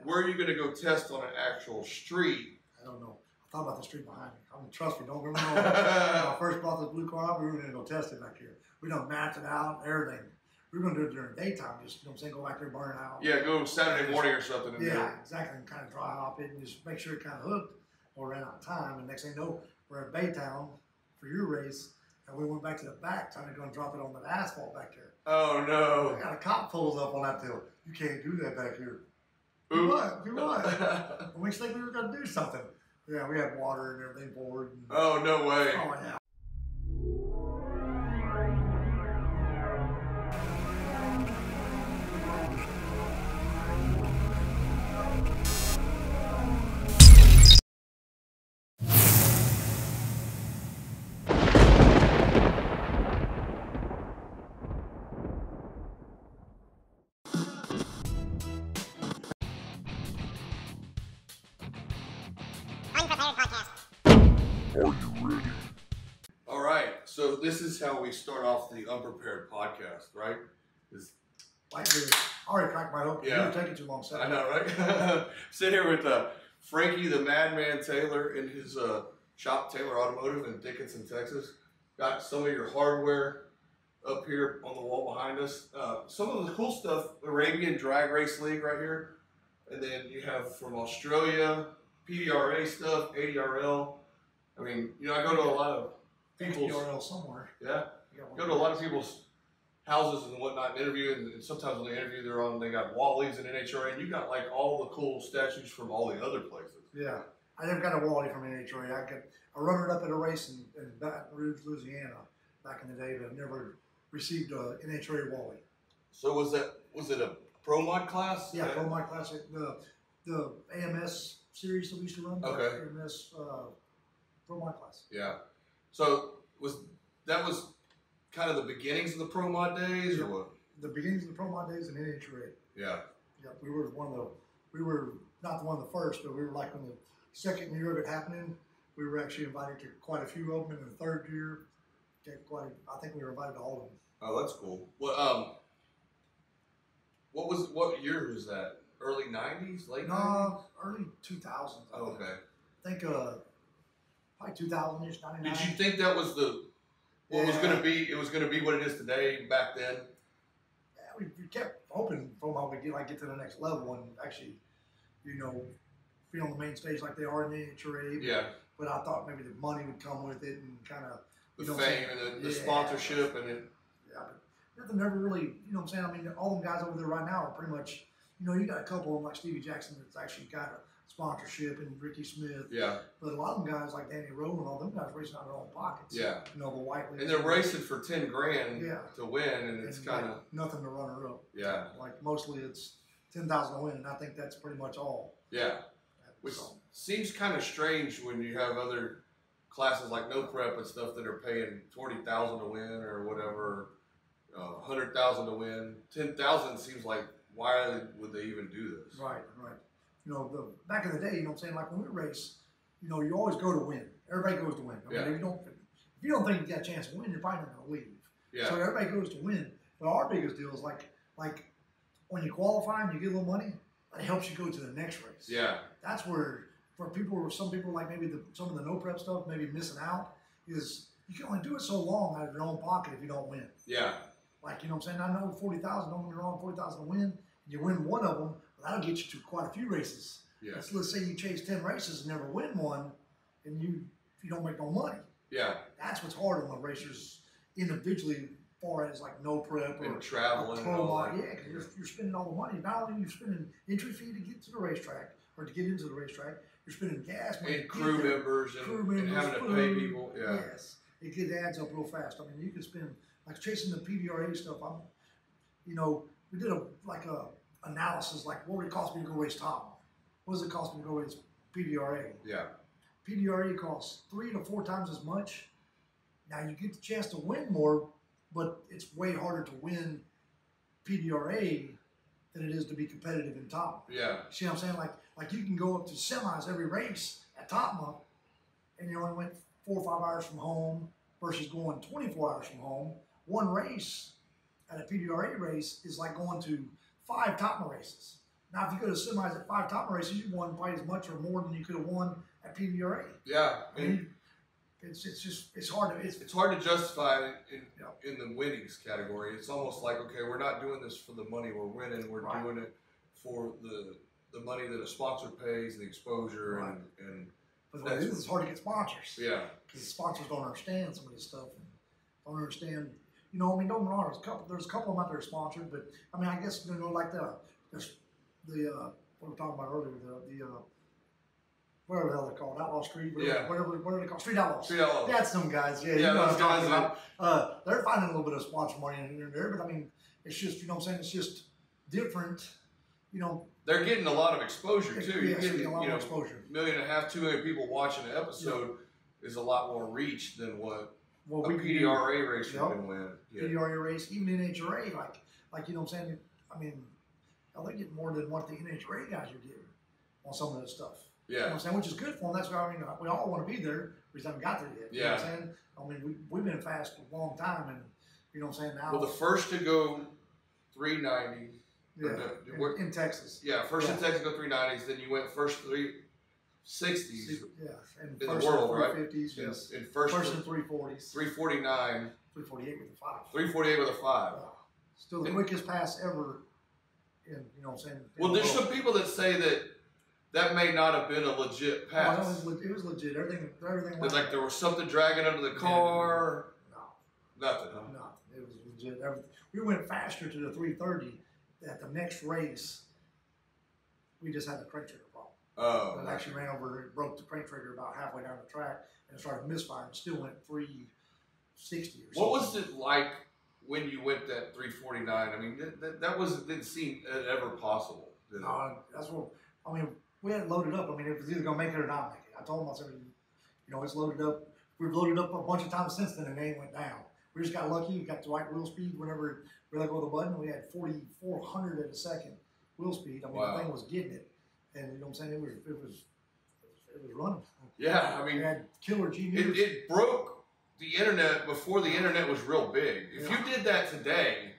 Yeah. Where are you going to go test on an actual street? I don't know. I thought about the street behind me. I mean, trust me, don't get me wrong. When I first brought this blue car out, we were going to go test it back here. We done mapped it out and everything. We were going to do it during the daytime, just, you know what I'm saying, go back there, burn it out. Yeah, go Saturday morning or something. And yeah, exactly, and kind of dry hop it and just make sure it kind of hooked or ran out of time. And next thing you know, we're at Baytown for your race, and we went back to the back, trying to go and drop it on the asphalt back there. Oh, no. I got a cop pulls up on that deal. You can't do that back here. Ooh. Do what? Do what? We think we were going to do something. Yeah, we had water and everything poured. And, oh, no way. oh, yeah. Unprepared podcast. Are you ready? All right, so this is how we start off the Unprepared podcast, right? Like this. I already cracked my hook. Yeah. You were taking too long. I know, right? Sit here with Frankie, the Madman Taylor, in his shop, Taylor Automotive in Dickinson, Texas. Got some of your hardware up here on the wall behind us. Some of the cool stuff, Arabian Drag Race League right here. And then you have from Australia, PDRA stuff, ADRL. I mean, you know, I go to a lot of people's... PDRL somewhere. Yeah. Go to a lot of people's houses and whatnot and interview, and sometimes when they interview, they got Wally's and NHRA, and you got like all the cool statues from all the other places. Yeah. I never got a Wally from NHRA. I run it up at a race in Baton Rouge, Louisiana back in the day, but I've never received a NHRA Wally. So was it a Pro Mod class? Yeah, Pro Mod Classic. The AMS series that we used to run. Okay. AMS Pro Mod class. Yeah. So that was kind of the beginnings of the Pro Mod days, or what? The beginnings of the Pro Mod days in NHRA. Yeah. Yeah, we were not one of the first, but we were like when the second year of it happening, we were actually invited to quite a few of them. In the third year, I think we were invited to all of them. Oh, that's cool. Well, what year was that? Early 90s, late 90s? No, early 2000s. Oh, okay. I think probably 2000-ish, 99. Did you think that was what was going to be? It was going to be what it is today back then. Yeah, we kept hoping for how we get to the next level and actually, you know, be on the main stage like they are in the NHRA. Yeah. But I thought maybe the money would come with it and kind of the fame and the sponsorship and it. Yeah, but nothing ever really. You know what I'm saying? I mean, all them guys over there right now are pretty much. You know, you got a couple of them like Stevie Jackson that's actually got a sponsorship and Ricky Smith. Yeah. But a lot of them guys like Danny Rowe and all them guys racing out of their own pockets. Yeah. You know, the white league. And they're racing for 10 grand yeah. to win, and it's kind of nothing to run her up. Yeah. Like mostly it's 10,000 to win, and I think that's pretty much all. Yeah. Which seems kind of strange when you have other classes like no prep and stuff that are paying 20,000 to win or whatever, 100,000 to win. 10,000 seems like, why would they even do this? Right, right. You know, back in the day, you know what I'm saying, like when we race, you know, you always go to win. Everybody goes to win. I mean, if you don't think you got a chance to win, you're probably not going to leave. Yeah. So everybody goes to win. But our biggest deal is like when you qualify and you get a little money, that helps you go to the next race. Yeah. That's where, some people like maybe some of the no prep stuff, maybe missing out, is you can only do it so long out of your own pocket if you don't win. Yeah. Like, you know what I'm saying? I know 40,000, don't get me wrong, 40,000 to win. You win one of them, well, that'll get you to quite a few races. Yeah. Let's say you chase 10 races and never win one, and you don't make no money. Yeah. That's what's hard on the racers individually, as far as like no prep or traveling. Yeah, because you're spending all the money. Not only are you spending entry fee to get to the racetrack or to get into the racetrack, you're spending gas money. And crew members and having to pay people. Yeah. Yes. It adds up real fast. I mean, you can spend, like chasing the PDRA stuff, we did a analysis, like what would it cost me to go race top? What does it cost me to go race PDRA? Yeah. PDRA costs 3 to 4 times as much. Now you get the chance to win more, but it's way harder to win PDRA than it is to be competitive in top. Yeah. See what I'm saying? Like you can go up to semis every race at top month, and you only went 4 or 5 hours from home versus going 24 hours from home. One race at a PDRA race is like going to 5 top races. Now, if you go to semis at 5 top races, you won probably as much or more than you could have won at PBRA. Yeah, I mean, it's hard to it's hard to justify in the winnings category. It's almost like, okay, we're not doing this for the money we're winning. We're doing it for the money that a sponsor pays, the exposure, and but it's hard to get sponsors. Yeah, because sponsors don't understand some of this stuff and don't understand. You know, I mean, don't get me wrong. There's a couple of them out there sponsored, but I mean, I guess like the what we were talking about earlier, the whatever the hell they're called, Outlaw Street, whatever they're called, Street Outlaws. Street Outlaws. That's some guys, you know what I'm talking about. They're finding a little bit of sponsor money in there, but I mean, it's just, you know what I'm saying, it's just different, you know. They're getting a lot of exposure too. You're getting a lot of exposure. 1.5 million, 2 million people watching an episode is a lot more reach than what a PDRA race would win. Yeah. PDRA race, even NHRA, like you know what I'm saying. I mean, they get more than what the NHRA guys are getting on some of this stuff. Yeah. You know what I'm saying, which is good for them. That's why I mean, we all want to be there. We just haven't got there yet. You know what I'm saying? I mean, we've been fast a long time, and you know what I'm saying now. Well, the first to go 390. Yeah, in Texas. Yeah, first in Texas go 390s. Then you went first 360s. Yeah, and in first the world, right? 350s. Yes. In first in 340s. 349. 348 with a 5. 348 with a 5. Still the quickest pass ever. You know what I'm saying? Well, there's some people that say that may not have been a legit pass. No, it was legit. Everything. Like there was something dragging under the car. No. Nothing. Huh? No, it was legit. We went faster to the 330. At the next race, we just had the crank trigger problem. Oh. It actually ran over. It broke the crank trigger about halfway down the track, and it started misfiring. Still went 360 or something. What was it like when you went that 349? I mean, didn't seem ever possible. No, that's what I mean. We had it loaded up. I mean, it was either gonna make it or not make it. I told myself, you know, it's loaded up. We've loaded up a bunch of times since then, and it ain't went down. We just got lucky. We got the right wheel speed. Whenever we let go of the button, we had 4,400 at a second wheel speed. I mean, the thing was getting it, and you know what I'm saying. It was running. Yeah, I mean, we had killer G. It broke the internet before the internet was real big. If you did that today,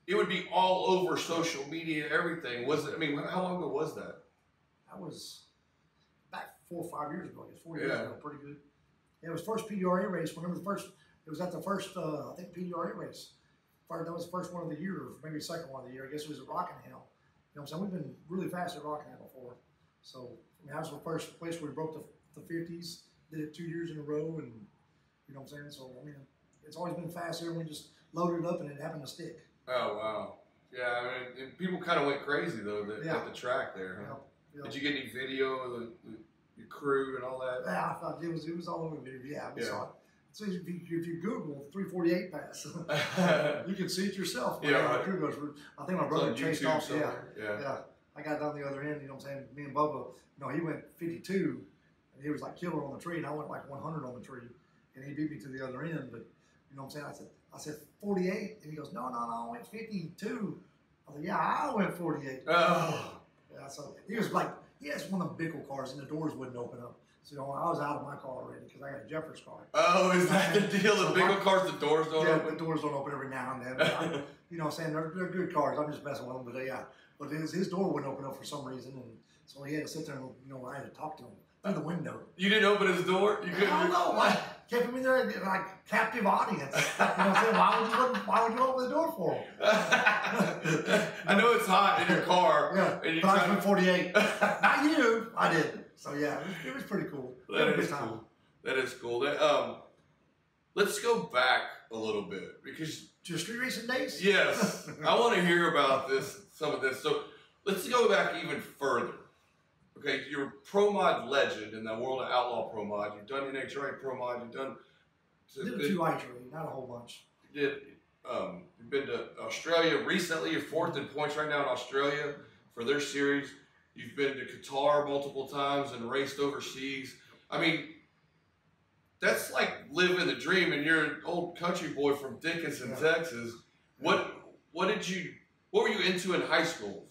it would be all over social media, everything. Was it? I mean, how long ago was that? That was back 4 or 5 years ago. I guess 4 years ago. Pretty good. Yeah, it was first PDRA race. Whenever the first. It was at the first, I think, PDRA race. That was the first one of the year, or maybe the second one of the year. I guess it was at Rockingham. You know what I'm saying? We've been really fast at Rockingham before. So, I mean, that was the first place where we broke the 50s. Did it 2 years in a row, and you know what I'm saying? So, I mean, it's always been fast here. We just loaded it up, and it happened to stick. Oh, wow. Yeah, I mean, and people kind of went crazy, though, at the track there. Huh? Yeah. Did you get any video of the crew and all that? Yeah, I thought it was all over the video. Yeah, we saw it. So if you Google 348 pass, you can see it yourself. Yeah, the crew goes. I think my brother chased off. Yeah. I got down the other end. You know what I'm saying? Me and Bubba. You know, he went 52, and he was like killer on the tree, and I went like 100 on the tree, and he beat me to the other end. But you know what I'm saying? I said 48, and he goes, no, I went 52. I said, yeah, I went 48. Oh. Yeah. So he was like, he has one of the Bickle cars, and the doors wouldn't open up. So, you know, I was out of my car already because I got a Jeffers car. Oh, is that the deal? The bigger cars, the doors don't open? Yeah, the doors don't open every now and then. But you know what I'm saying? They're good cars. I'm just messing with them. But but his door wouldn't open up for some reason. And so he had to sit there and, you know, I had to talk to him through the window. You didn't open his door? You couldn't? I don't know. I kept him in there like captive audience. You know what I'm saying? Why would you open the door for him? I know it's hot in your car. Yeah, and but I went 48. Not you. I did. So yeah, it was pretty cool. That is cool. That is cool. Let's go back a little bit because to street racing days. Yes, I want to hear about some of this. So let's go back even further. Okay, you're a pro mod legend in the world of outlaw pro mod. You've done NHRA pro mod. You've done. Did a few IHRA, not a whole bunch. You've been to Australia recently. You're 4th in points right now in Australia for their series. You've been to Qatar multiple times and raced overseas. I mean, that's like living the dream. And you're an old country boy from Dickinson, Texas. What were you into in high school?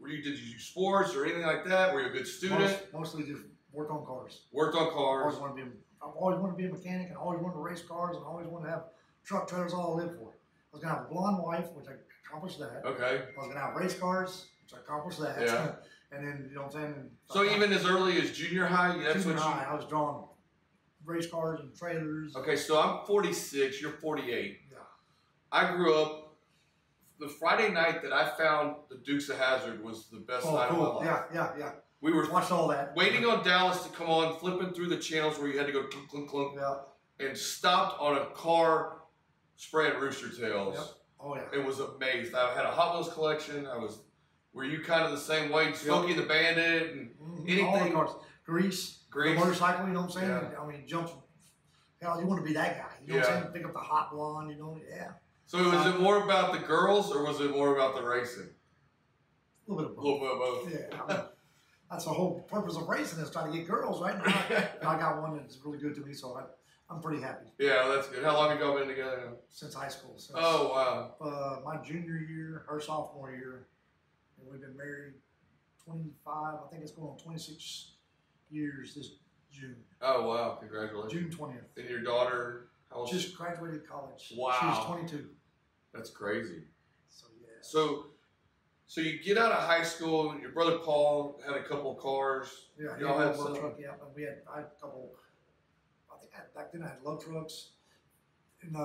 Did you do sports or anything like that? Were you a good student? Mostly just worked on cars. Worked on cars. I always wanted to be a mechanic, and always wanted to race cars, and always wanted to have truck trailers. All I lived for. I was gonna have a blonde wife, which I accomplished that. Okay. I was gonna have race cars. So I accomplished that. Yeah. And then, you know what I'm saying? So even as early as junior high, that's junior what high, I was drawing race cars and trailers. Okay, so I'm 46. You're 48. Yeah. I grew up. The Friday night that I found the Dukes of Hazzard was the best night of my life. Yeah. We were watched all that. waiting on Dallas to come on, flipping through the channels where you had to go clunk, clunk, clunk, and stopped on a car spraying rooster tails. Yep. Oh, yeah. And was amazed. I had a Hot Wheels collection. Were you kind of the same way? Smokey the Bandit and anything? All the cars. Grease. Grease. The motorcycle, you know what I'm saying? Yeah. I mean, jumps. Hell, you want to be that guy. You know what I'm saying? Pick up the hot blonde, you know? Yeah. So was it more about the girls or was it more about the racing? A little bit of both. A little bit of both. Yeah. I mean, that's the whole purpose of racing is trying to get girls, right? Now I got one that's really good to me, so I'm pretty happy. Yeah, that's good. How long have y'all been together now? Since high school. Since, oh, wow. My junior year, her sophomore year, and we've been married 25, I think it's going on 26 years this June. Oh, wow. Congratulations. June 20th. And your daughter, how old? Just graduated college. Wow. She's 22. That's crazy. So, yeah. So you get out of high school, your brother Paul had a couple of cars. Yeah, y'all had a some. love truck, yeah. But I had a couple, back then I had love trucks. And,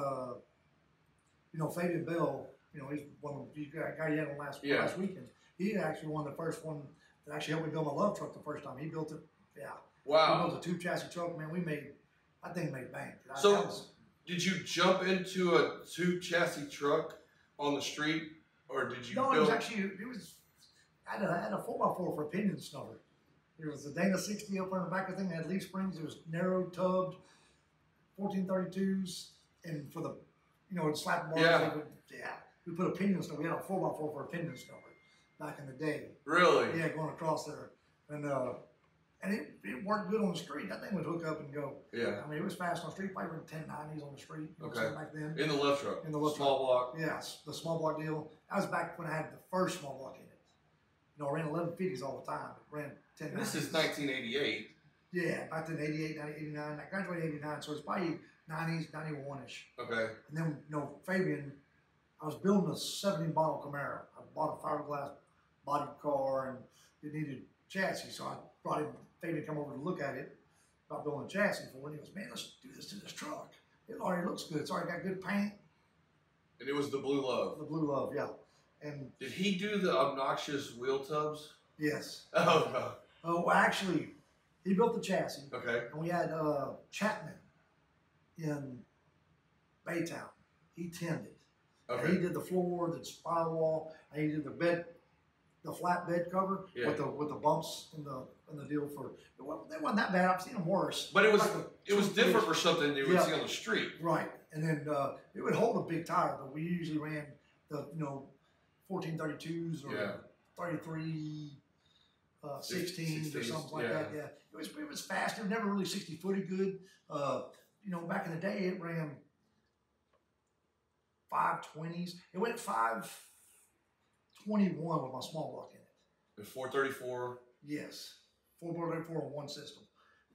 you know, Fabian Bell, you know, he's one of the guy you had on last weekend. He actually won the first one that actually helped me build my love truck the first time. He built it, yeah. Wow. He built a 2-chassis truck, man. That thing made bank. Did you jump into a 2-chassis truck on the street, or did you build? It was I had a 4x4 for a pinion snuffer. It was a Dana 60 up on the back of the thing. It had leaf springs. It was narrow tubbed, 1432s, and for the, you know, slap bars. We put a pinion snuffer. We had a 4x4 for a pinion snuffer back in the day. Really? Yeah, going across there, and it worked good on the street. That thing would hook up and go. Yeah. I mean, it was fast on the street. Probably 1090s on the street. You know, back then. In the left truck. In the left small block. Yes, the small block deal. That was back when I had the first small block in it. You know, I ran 1150s all the time. Ran 1090s. This is 1988. Yeah, back then 88, 89. I graduated 89, so it's probably 90s, 91-ish. Okay. And then, you know, Fabian, I was building a 70-bottle Camaro. I bought a fiberglass body car, and it needed chassis, so I brought him. Fabian come over to look at it about building a chassis for it. He goes, man, let's do this to this truck. It already looks good. It's already got good paint. And it was the Blue Love. The Blue Love, yeah. And did he do the obnoxious wheel tubs? Yes. Oh, no. Oh, well, actually, he built the chassis. Okay. And we had Chapman in Baytown. He tinned it. Okay. And he did the floor, the firewall, and he did the bed, the flat bed cover with the bumps in the deal for. They wasn't that bad. I've seen them worse. But it was different for something you would see on the street. Right, and then it would hold a big tire, but we usually ran the 1432s or 33 16s or something like that. Yeah, it was fast. It never really 60-footed good. Back in the day, it ran 520s. It went 521 with my small block in it. The 434? Yes. 434 on one system.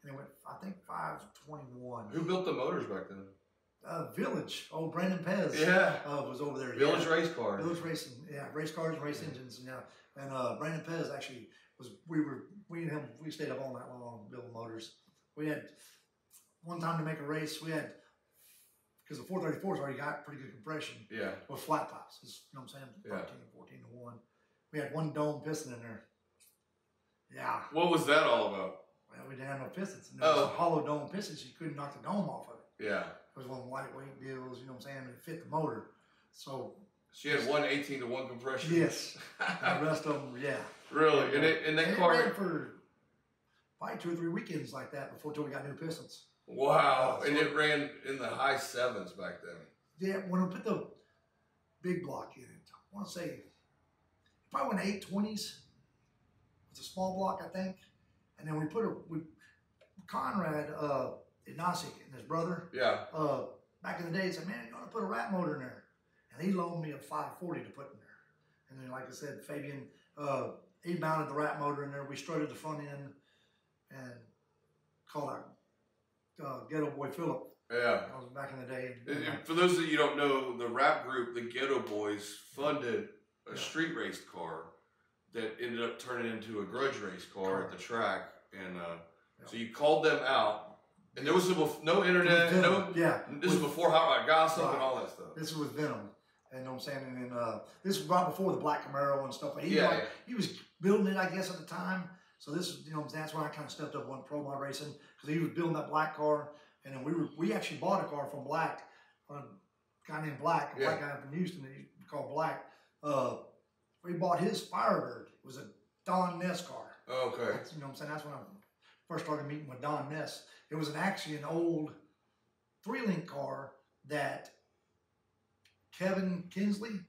And it went, I think, 521. Who built the motors back then? Village. Oh, Brandon Pez. Yeah. Was over there. Village race cars. Village racing. Yeah, race cars and race engines. And Brandon Pez actually was, we and him, we stayed up all night long building motors. We had, one time to make a race, we had, because the 434's already got pretty good compression. Yeah. With flat tops. You know what I'm saying? 13, 14 to 1. We had one dome piston in there. Yeah. What was that all about? Well, we didn't have no pistons. And there was a hollow dome piston, so you couldn't knock the dome off of it. Yeah. It was one of the lightweight deals, you know what I'm saying? And it fit the motor. So she had one 18 to 1 compression. Yes. The rest of them, yeah. Really? And that car ran for probably 2 or 3 weekends like that before we got new pistons. Wow. And it ran in the high 7s back then. Yeah, when I put the big block in it, I want to say probably went 820s. It's a small block, I think. And then we put Conrad Ignasic and his brother. Yeah. Back in the day, he said, man, you want to put a rat motor in there? And he loaned me a 540 to put in there. And then, like I said, Fabian, he mounted the rat motor in there. We strutted the front end and called out Ghetto Boy Phillip. Yeah. That was back in the day. And for those of you who don't know, the rap group, the Ghetto Boys, funded a street raced car that ended up turning into a grudge race car at the track, and so you called them out, and there was no internet, This was before Hot Rod Gossip and all that stuff. This was Venom, and you know what I'm saying, and then this was right before the Black Camaro and stuff. He was building it, I guess, at the time. So this is, you know, that's when I kind of stepped up on pro mod racing, because he was building that black car, and then we actually bought a car from Black, a guy named Black, a black guy from Houston that he called Black. We bought his Firebird. It was a Don Ness car. Oh, okay. You know what I'm saying? That's when I first started meeting with Don Ness. It was actually an old 3-link car that Kevin Kinsley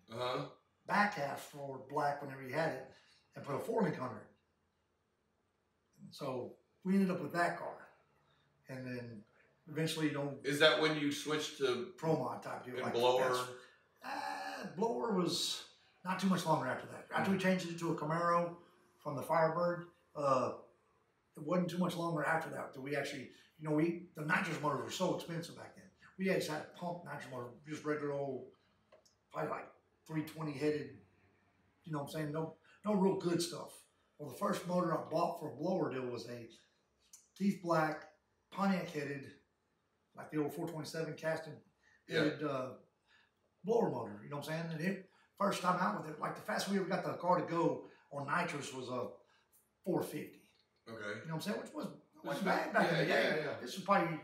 back half for Black whenever he had it, and put a 4-link on it. So we ended up with that car, and then eventually, you know. Is that when you switched to pro mod type deal? And like blower? Blower was not too much longer after that. After we changed it to a Camaro from the Firebird, it wasn't too much longer after that that we actually, you know, the nitrous motors were so expensive back then. We just had a pump nitrous motor, just regular old, probably like 320 headed. You know what I'm saying? No real good stuff. Well, the first motor I bought for a blower deal was a Keith Black Pontiac headed, like the old 427 casting headed blower motor. You know what I'm saying? And first time out with it, like the fastest we ever got the car to go on nitrous was a 450. Okay. You know what I'm saying? Which wasn't bad back in the day. Yeah. This was probably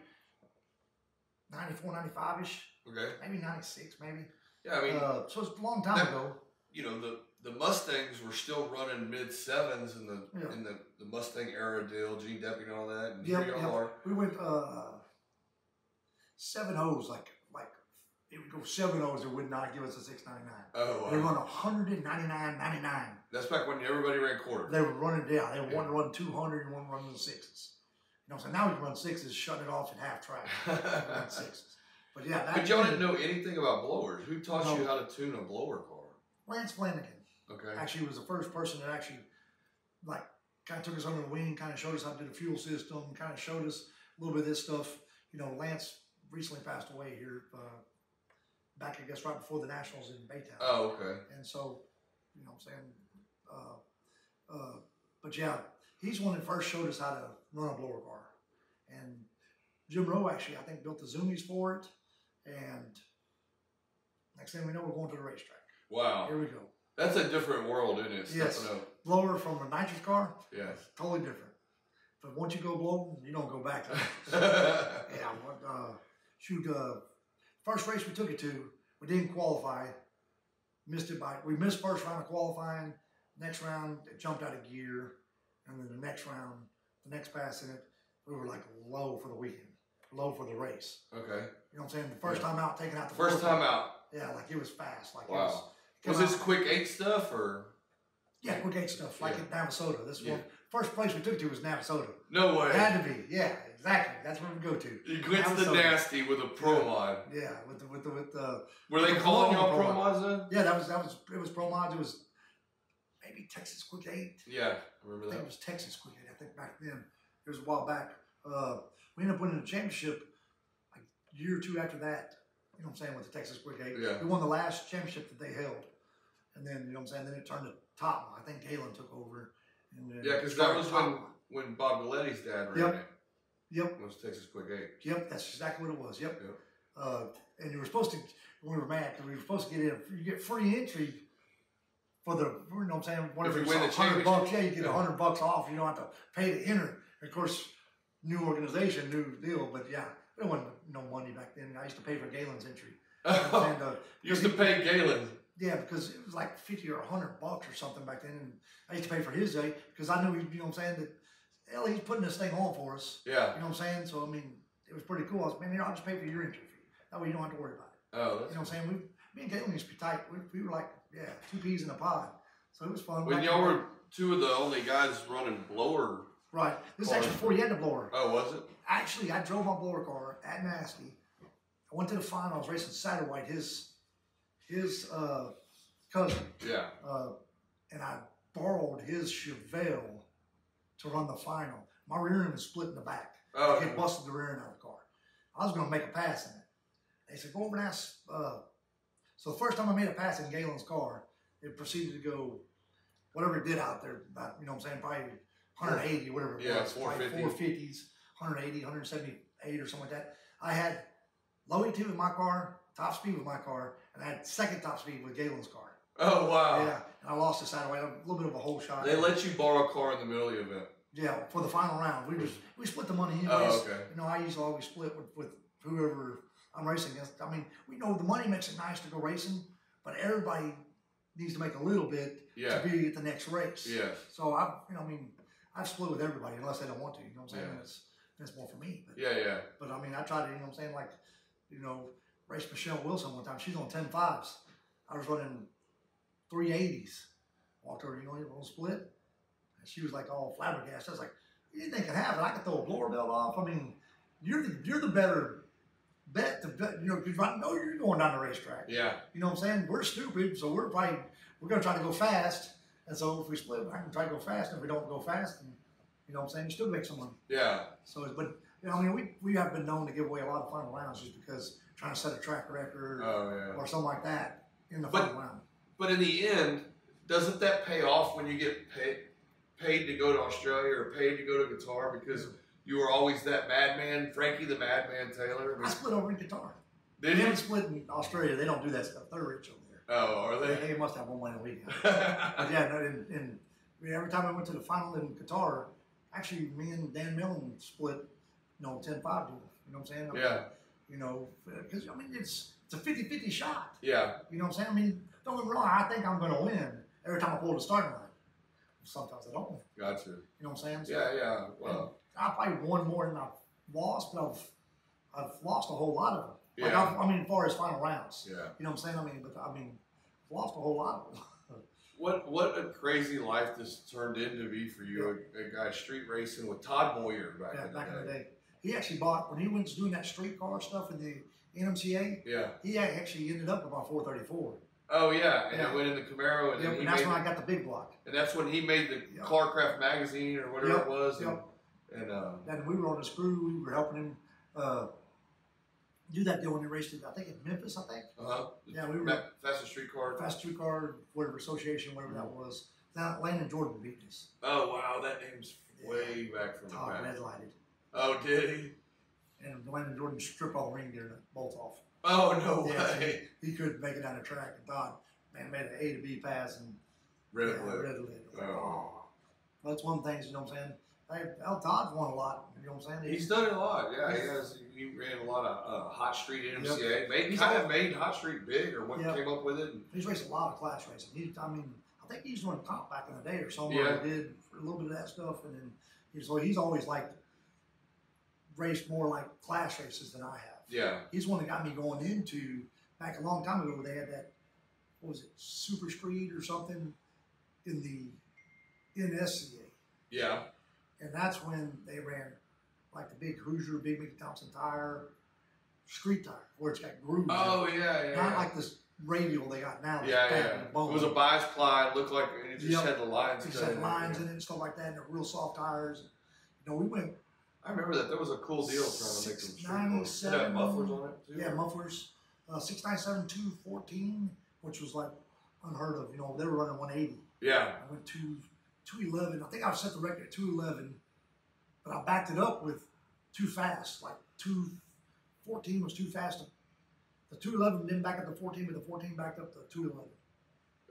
94, 95-ish. Okay. Maybe 96, maybe. Yeah, I mean. So it's a long time ago. You know, the Mustangs were still running mid-7s in the Mustang era deal, Gene Deppy and all that. And we went 7.0s, like it would go 7.0s, it would not give us a 699. Oh, wow. They run 199.99. That's back when everybody ran quarter. They were running down. They wanted to run 200 and one running the 6s. You know, so now we can run 6s, shut it off at half track. Run 6s. But yeah, but y'all didn't know anything about blowers. Who taught you how to tune a blower car? Lance Flanagan. Okay. Actually was the first person that actually, like, kind of took us under the wing, kind of showed us how to do the fuel system, kind of showed us a little bit of this stuff. You know, Lance recently passed away here, back, I guess, right before the Nationals in Baytown. Oh, okay. And so, you know what I'm saying? But yeah, he's one that first showed us how to run a blower car. And Jim Rowe actually, I think, built the Zoomies for it. And next thing we know, we're going to the racetrack. Wow. Here we go. That's a different world, isn't it? Yes. Blower from a nitrous car? Yes. Totally different. But once you go blow, you don't go back. First race we took it to, we didn't qualify. Missed it we missed first round of qualifying. Next round, it jumped out of gear. And then the next round, the next pass in it, we were like low for the weekend. Low for the race. Okay. You know what I'm saying? The first time out, taking out the first time out. Yeah, like it was fast. Like wow. Was this quick 8 stuff or? Yeah, quick 8 stuff, like in Navasota. This one, first place we took to was Navasota. No way. It had to be, yeah, exactly. That's where we go to. You went to the nasty with a pro mod. Yeah, with the. Were they calling y'all pro mods then? Yeah, it was pro mods. It was maybe Texas Quick 8. Yeah, I remember that. I think it was Texas Quick 8. I think back then it was a while back. We ended up winning the championship like a year or two after that. You know what I'm saying, with the Texas Quick 8. Yeah. We won the last championship that they held. And then, you know what I'm saying, then it turned to Tottenham. I think Galen took over. And then because that was when Bob Galletti's dad ran it. Yep. It was Texas Quick 8. Yep, that's exactly what it was. Yep. And you were supposed to, we were mad because we were supposed to get in, you get free entry for the, you know what I'm saying, whatever if you win the championship. $100, you get $100 off. You don't have to pay to enter. Of course, new organization, new deal, but yeah, there wasn't no money back then. I used to pay for Galen's entry. You used to pay Galen. Yeah, because it was like $50 or $100 or something back then, and I used to pay for his day because I knew, you know what I'm saying, that hell, he's putting this thing on for us. Yeah. You know what I'm saying? So I mean, it was pretty cool. I was, man, I'll just pay for your entry fee. That way you don't have to worry about it. Oh, that's you know what I'm saying? Me and Galen used to be tight. We were like, yeah, 2 peas in a pod. So it was fun. When y'all were 2 of the only guys running blower. Right. This is actually before you had the blower. Oh, was it? Actually, I drove my blower car at Nasty. I went to the final. I was racing Satterwhite, his cousin. Yeah. And I borrowed his Chevelle to run the final. My rear end was split in the back. Oh. It busted the rear end out of the car. I was going to make a pass in it. They said, go over and ask. So the first time I made a pass in Galen's car, it proceeded to go whatever it did out there, about, you know what I'm saying, probably 180, whatever it was. 450. 450s, 180, 178 or something like that. I had low ET with my car, top speed with my car, and I had second top speed with Galen's car. Oh, wow. Yeah, and I lost the satellite, a little bit of a whole shot. They let you borrow a car in the middle of the event. Yeah, for the final round. We split the money. Oh, okay. You know, I usually always split with whoever I'm racing against. I mean, we know the money makes it nice to go racing, but everybody needs to make a little bit to be at the next race. Yeah. So I've split with everybody unless they don't want to. You know what I'm saying? Yeah. It's more for me. But, yeah. But I mean, I tried to. You know what I'm saying? Like, you know, race Michelle Wilson one time. She's on 10.5s. I was running 380s. Walked over, you know, a split. And she was like all flabbergasted. I was like, anything can happen. I can throw a blower belt off. I mean, you're the better bet to bet, you know, because I know you're going down the racetrack. Yeah. You know what I'm saying? We're stupid, so we're going to try to go fast. And so if we split, I can try to go fast. And if we don't go fast, then, you know what I'm saying, you still make some money. Yeah. So, but, you know, I mean, we have been known to give away a lot of final rounds just because trying to set a track record or something like that in the final round. But in the end, doesn't that pay off when you get paid to go to Australia or paid to go to Qatar because you were always that madman, Frankie the Madman Taylor? I split over in Qatar. Did They you? split in Australia. They don't do that stuff. They're rich over there. Oh, are they? They must have one way a week. But yeah, no, and every time I went to the final in Qatar, actually me and Dan Millen split, you know, 10-5 deal. You know what I'm saying? Yeah. You know, because I mean it's a 50-50 shot. Yeah. You know what I'm saying? I mean, don't get me wrong. I think I'm going to win every time I pull the starting line. Sometimes I don't win. Gotcha. You know what I'm saying? So, Yeah. Well, I probably won more than I've lost, but I've lost a whole lot of them. Like Yeah. I mean, as far as final rounds. Yeah. You know what I'm saying? I've lost a whole lot of them. What a crazy life this turned into be for you, a guy street racing with Todd Moyer back in the day. He actually bought, when he went to doing that street car stuff in the NMCA, he actually ended up with my 434. Oh, yeah, and it went in the Camaro. And, and that's when I got the big block. And that's when he made the Carcraft magazine or whatever it was. And we were on his crew. We were helping him do that deal when he raced it, I think in Memphis, I think. Yeah, we were. Fastest Street Car, whatever association, whatever that was. Now, Landon Jordan beat us. Oh, wow, that name's way back from Todd the back. red lighted. Oh, did he? And Landon Jordan stripped all the ring gear and bolts off. Oh, no way. He couldn't make it down the track. And Todd, man, made an A to B pass and red lit. Well, that's one of the things, you know what I'm saying? Todd's won a lot, you know what I'm saying? He's done it a lot, yeah. He ran a lot of Hot Street NMCA. Made Hot Street big, or came up with it. He's raced a lot of class racing. I think he's doing comp back in the day or somewhere. He did a little bit of that stuff, and then he's always like raced more like class races than I have. Yeah. He's one that got me going into back a long time ago. They had that, what was it, Super Street or something in the NSCA. Yeah. And that's when they ran like the big Hoosier, Big Mickey Thompson tire, street tire, where it's got grooves. Oh, yeah. Not like this radial they got now. Yeah. It was a bias-ply, looked like it just had the lines. It just had lines in it and stuff like that, and they're real soft tires. You know, we went. I remember that. That was a cool deal trying to make them street cars. Did it have mufflers on it, too? Yeah, mufflers. 697 214, which was like unheard of. You know, they were running 180. Yeah. I went 211. I think I set the record at 211, but I backed it up with too fast. Like 214 was too fast. The 211 didn't back up to 14, but the 14 backed up to 211.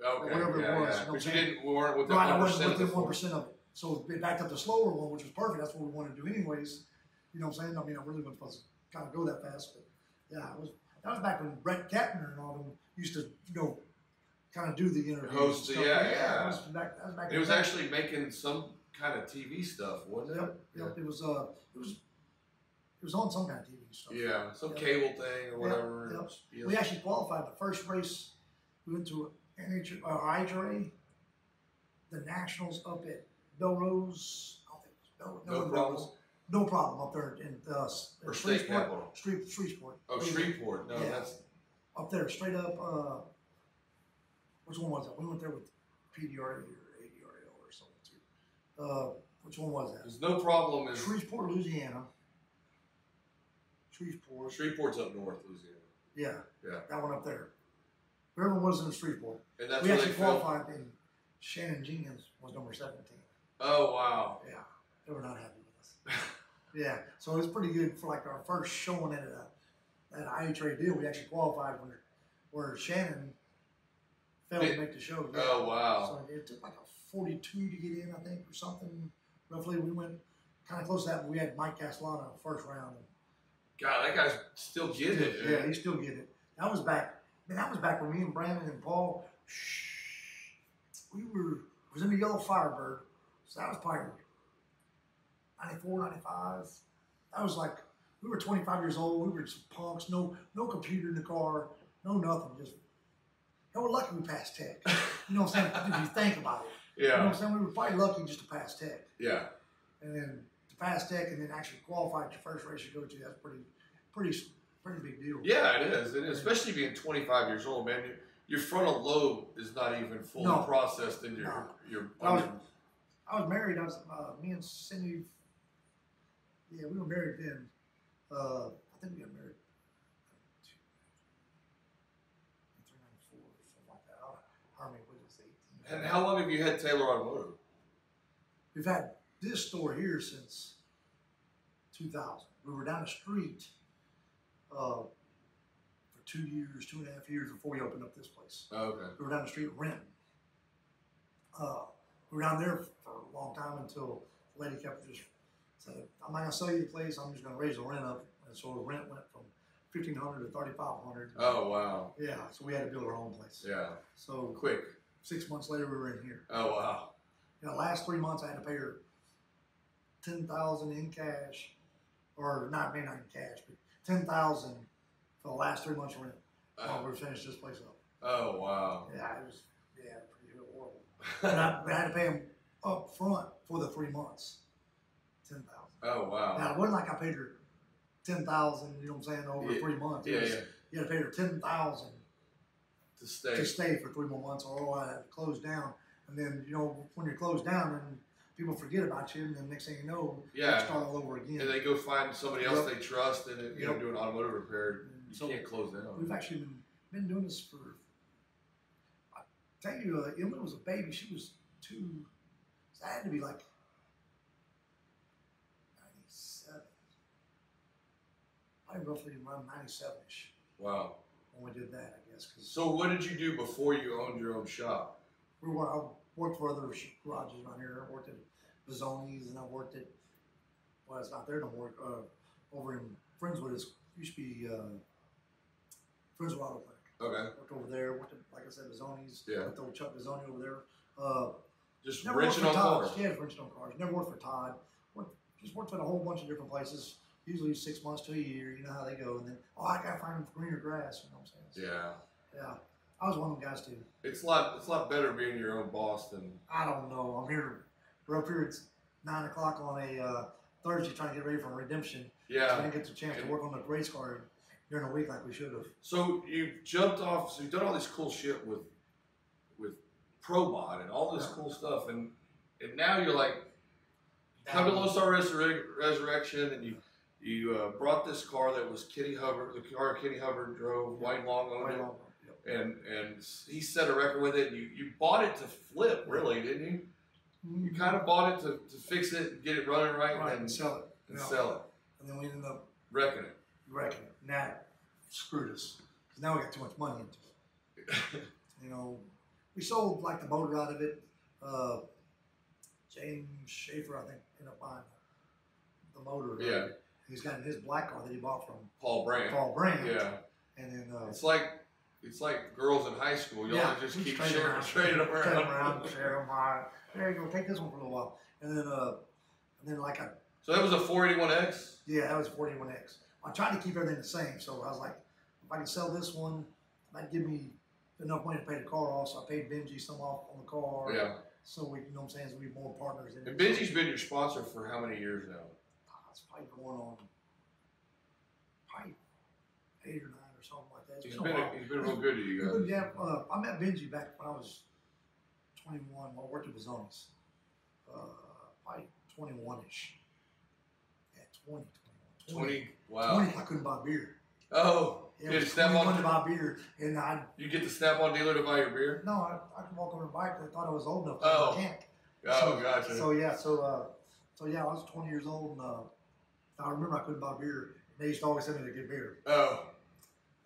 Okay. Whatever it was. Yeah. You know, but you weren't within right, 1% I wasn't of within 1% of it. So it backed up the slower one, which was perfect. That's what we wanted to do anyways. You know what I'm saying? I mean, I really wasn't supposed to kind of go that fast, but yeah, that was back when Brett Kettner and all them used to, kind of do the interviews. Host, yeah. That was back it was actually making some kind of TV stuff, wasn't it? Yep. It was on some kind of TV stuff. Yeah, some cable thing or whatever. Yep. We actually qualified the first race. We went to IHRA, the Nationals up at Belrose. I don't think it was No problem up there in or State Capitol. Shreveport. Oh, Shreveport. No, that's up there, straight up. Which one was that? We went there with PDRA or ADRA or something too. Which one was that? There's no problem. Shreveport, Louisiana. Shreveport's up north, Louisiana. Yeah. That one up there. Whoever was in Shreveport. And that's we where actually qualified in Shannon Jenkins was number 17. Oh, wow. Yeah, they were not happy with us. Yeah, so it was pretty good for like our first showing at an IHRA deal. We actually qualified where Shannon failed to make the show. Yeah. Oh, wow. So it took like a 42 to get in, I think, or something. Roughly, we went kind of close to that, but we had Mike Castellano first round. God, that guy's still getting it. Yeah, he still getting it. That was back. Man, that was back when me and Brandon and Paul, was in the Yellow Firebird. So that was probably 94, 95. That was like, we were 25 years old. We were just punks. No computer in the car. No nothing. Just, we're lucky we passed tech. You know what I'm saying? If you think about it. Yeah. You know what I'm saying? We were probably lucky just to pass tech. Yeah. And then to pass tech and then actually qualify at your first race you go to, that's pretty big deal. Yeah, it is. It is. Especially being 25 years old, man. Your frontal lobe is not even fully processed in your I was married. I was me and Cindy. Yeah, we were married then. I think we got married. 1994, something like that. I don't know what it was, 18. And how long have you had Taylor Automotive? We've had this store here since 2000. We were down the street for 2.5 years before we opened up this place. Oh, okay. We were down the street renting. We were down there for a long time until the lady kept just saying, I'm not going to sell you the place, I'm just going to raise the rent up. And so the rent went from $1,500 to $3,500. Oh, wow. Yeah, so we had to build our own place. Yeah. So quick. 6 months later, we were in here. Oh, wow. You know, last 3 months, I had to pay her $10,000 in cash, or not in cash, but $10,000 for the last 3 months rent while we finished this place up. Oh, wow. Yeah, it was pretty horrible. But I had to pay them up front for the 3 months, $10,000. Oh, wow. Now it wasn't like I paid her $10,000, you know what I'm saying, over 3 months. Yeah. You had to pay her $10,000 to stay for 3 more months, or I had to close down. And then, you know, when you're closed down, then people forget about you, and then next thing you know, you start all over again. And they go find somebody else they trust and you know, do an automotive repair. You can't close down. We've actually been doing this for, I tell you, Emily was a baby. She was 2, so I had to be like 97. Probably roughly around 97-ish. Wow. When we did that, I guess. So what did you do before you owned your own shop? I worked for other garages around here. I worked at Bizzoni's, and I worked at, well, it's not there no more, over in Friendswood. It used to be Friendswood Auto Clinic. Okay. Worked over there. Worked at, like I said, Bizzoni's. Yeah. Worked over Chuck Bizzoni over there. Just never wrenching worked for on Todd. cars. Yeah, wrenching on cars. Never worked for Todd. Just worked at a whole bunch of different places. Usually 6 months to a year. You know how they go. And then, I gotta find greener grass. You know what I'm saying? Yeah. Yeah. I was one of them guys too. It's a lot better being your own boss than. I don't know. We're up here. It's 9 o'clock on a Thursday, trying to get ready for redemption. Yeah. So I didn't get the chance to work on the race car during the week like we should have. So you jumped off. So you've done all this cool shit with ProMod and all this cool stuff, and now you're like, come to Lone Star Resurrection, and you brought this car that was Kitty Hubbard, the car Kitty Hubbard drove, White Long owned it. And he set a record with it. You bought it to flip, really, didn't you? Mm-hmm. You kind of bought it to fix it and get it running right, and sell it. And then we ended up wrecking it. And that screwed us. Because now we got too much money into it. You know, we sold like the motor out of it. James Schaefer, I think, ended up buying the motor. Yeah. He's got his black car that he bought from Paul Brandt. Yeah. And then it's like girls in high school. You all just keep trading them around. Share them. There you go. Take this one for a little while. And then So that was a 481X? Yeah, that was a 481X. I tried to keep everything the same. So I was like, if I can sell this one, that'd give me enough money to pay the car off. So I paid Benji some off on the car. Yeah. So we, you know what I'm saying, so we have more partners in it. And Benji's been your sponsor for how many years now? It's probably going on 8 or 9 or something like that. He's been real good to you guys. Yeah, I met Benji back when I was 21. When I worked at Bizzoni's. Probably 21-ish. Yeah, 20. Wow. 20, I couldn't buy beer. Oh. Yeah, You it had was a Snap-on? 21 to buy beer, and You get the Snap-on dealer to buy your beer? no, I could walk on a bike. I thought I was old enough, but Oh. I can't. Oh, gotcha. So I was 20 years old, and I remember I couldn't buy beer. They used to always send me to get beer. Oh.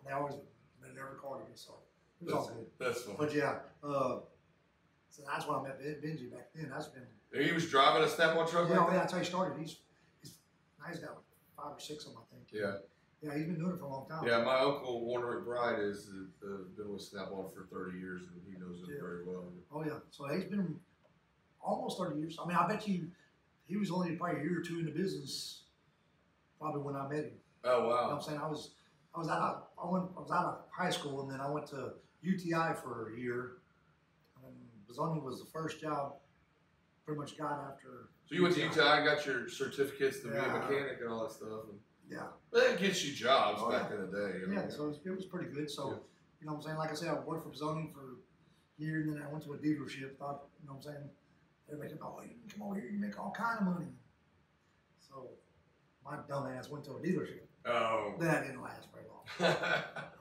And they never called me, so it was all good. That's fun. But yeah, so that's when I met Benji back then. That's been. He was driving a Snap-on truck? Yeah, that's how he started. He's got like 5 or 6 of them, I think. Yeah. Yeah, he's been doing it for a long time. Yeah, my uncle Warner McBride has been with Snap-on for 30 years, and he knows it very well. Oh yeah, so he's been almost 30 years. I mean, I bet you he was only probably a year or two in the business, probably when I met him. Oh wow! You know what I'm saying? I was out of high school, and then I went to UTI for a year. And Bazoni was the first job pretty much got after. So you went to UTI and got your certificates to be a mechanic and all that stuff. And yeah. But that gets you jobs back in the day. You know? Yeah, so it was pretty good. So, you know what I'm saying? Like I said, I worked for Bazoni for a year, and then I went to a dealership. Thought, you know what I'm saying? They're making, oh, you can come over here, you make all kind of money. So my dumb ass went to a dealership. Oh. That didn't last very long.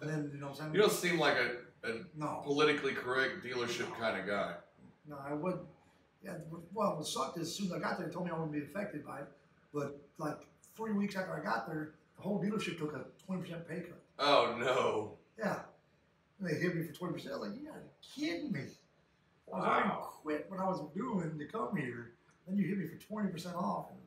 And then, you know what I'm saying? You don't seem like a no. politically correct dealership kind of guy. No, I wouldn't. Yeah, well, what sucked is as soon as I got there, they told me I wouldn't be affected by it. But like 3 weeks after I got there, the whole dealership took a 20% pay cut. Oh, no. Yeah. And they hit me for 20%. I was like, you gotta be kidding me. Wow. I was already quit what I was doing to come here. Then you hit me for 20% off. And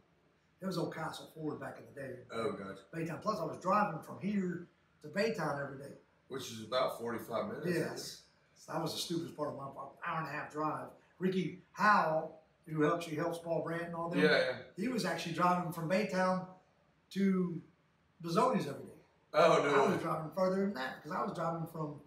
it was old Castle Ford back in the day. Oh, gotcha. Baytown. Plus, I was driving from here to Baytown every day. Which is about 45 minutes. Yes. So that was the stupidest part of my hour and a half drive. Ricky Howell, who helps Paul Brandt and all them. Yeah. He was actually driving from Baytown to Bazoni's every day. Oh, no. I was driving further than that because I was driving from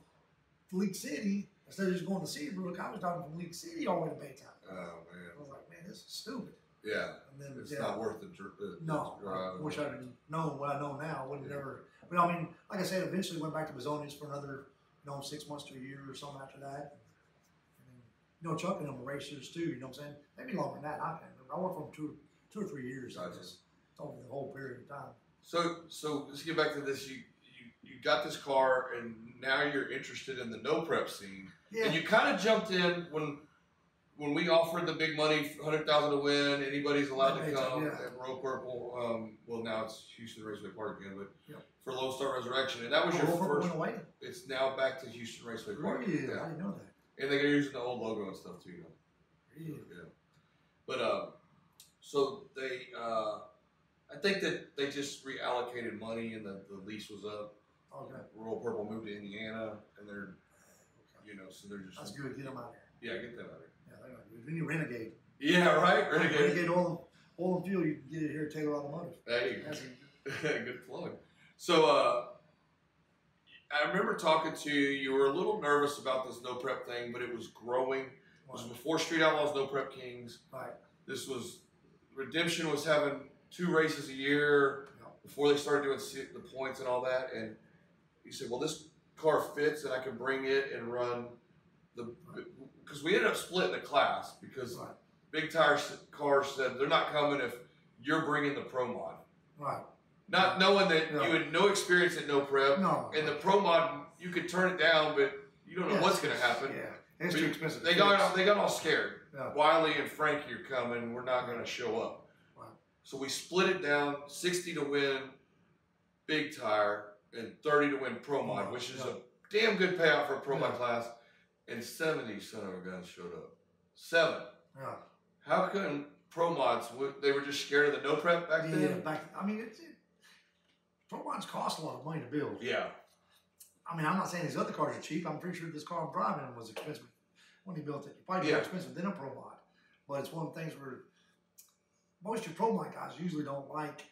Leak City. Instead of just going to Seabrook, I was driving from Leak City all the way to Baytown. Oh, man. I was like, man, this is stupid. Yeah. And then, it's not worth the no, drive. I wish I had known what I know now. I would have never. But I mean, like I said, eventually went back to Bazoni's for another, 6 months to a year or something after that. And Chuck and them were racers too. You know what I'm saying? Maybe longer than that. I can't remember. I worked for them two or 3 years. Gotcha. It's over the whole period of time. So let's get back to this. You got this car, and now you're interested in the no prep scene. Yeah. And you kind of jumped in when we offered the big money, $100,000 to win. Anybody's allowed to come. Yeah. At Royal Purple. Well, now it's Houston Raceway Park again, but Yep. for Lone Star Resurrection, and that was your Royal Purple first. went away? It's now back to Houston Raceway Park. Really? I didn't know that. And they're using the old logo and stuff too. Really? Yeah. But so they, I think that they just reallocated money and the lease was up. Okay. Royal Purple moved to Indiana, and they're, so they're just. That's good. Get them out here. Yeah, get them out here. Yeah, they're not good. We need Renegade. Yeah, right. Renegade oil and fuel. You can get it here at Taylor Automotive. Hey, That's good plug. So I remember talking to you. You were a little nervous about this no prep thing, but it was growing. It was before Street Outlaws, No Prep Kings. Right. This was Redemption was having 2 races a year before they started doing the points and all that. And he said, well, this car fits and I can bring it and run because we ended up splitting the class because Big Tire cars said they're not coming if you're bringing the Pro Mod. Right. Not knowing that you had no experience at no prep. No. And the Pro Mod, you could turn it down, but you don't know what's going to happen. Yeah. It's too expensive. They got all scared. Yeah. Wiley and Frankie are coming. We're not going to show up. Right. So we split it down 60 to win Big Tire and 30 to win Pro Mod, which is a damn good payout for a Pro Mod class. And 70 son of a guns showed up. 7. Yeah. How come Pro Mods, they were just scared of the no prep back then? Yeah, I mean, Pro Mods cost a lot of money to build. Yeah. I mean, I'm not saying these other cars are cheap. I'm pretty sure this car I'm driving was expensive when he built it. Probably more expensive than a Pro Mod. But it's one of the things where most of your Pro Mod guys usually don't like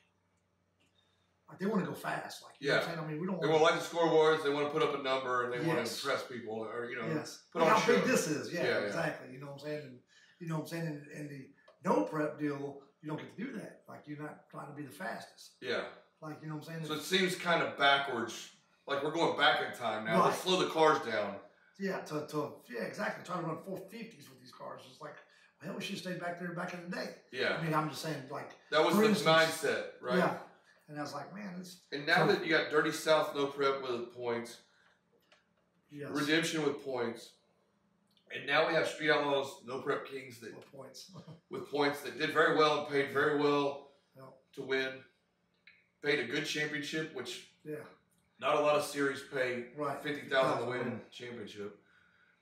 they want to go fast. Like, you know what I'm saying? I mean, we don't They want to like the scoreboards. They want to put up a number and they want to Yes. impress people or, put on a how show. big this is. Yeah, Yeah, yeah. exactly. You know what I'm saying? And, you know what I'm saying? And the no prep deal, you don't get to do that. Like, you're not trying to be the fastest. Yeah. Like, you know what I'm saying? So it seems kind of backwards. Like we're going back in time now. Right. Let's slow the cars down. Yeah, exactly. Trying to run 450s with these cars. It's like, hell, we should have stayed back there back in the day. Yeah. I mean, I'm just saying, like. That was for the instance, mindset, right? Yeah. And I was like, man, it's. And now that you got Dirty South no prep with points, yes. Redemption with points, and now we have Street Outlaws no prep Kings that with points. with points that did very well and paid very well Yep. to win. Paid a good championship, which yeah. not a lot of series pay Right. $50,000 to win championship.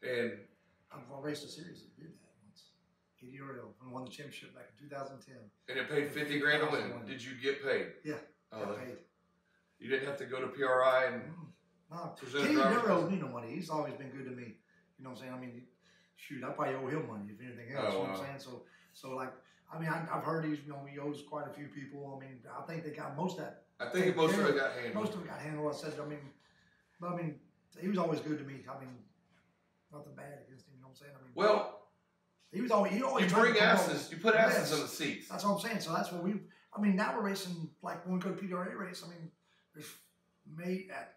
And I raced a series that did that once. EDRL and won the championship back in 2010. and it paid 50 grand to win. Did you get paid? Yeah. Oh, Got paid. you didn't have to go to PRI and No, present Kenny a driver's never owed license? me no money. He's always been good to me. You know what I'm saying? I mean, shoot, I probably owe him money if anything else. Oh, You know what wow. I'm saying? So like, I mean, I've heard he owes quite a few people. I mean, I think they got most of that. I think most of it got handled. Most of it got handled. I said, but I mean, he was always good to me. I mean, nothing bad against him. You know what I'm saying? I mean, Well, he always you tried to bring promote- asses, you put asses Yes. in the seats. That's what I'm saying. So that's what I mean, now we're racing, like when we go to PDRA race, I mean, there's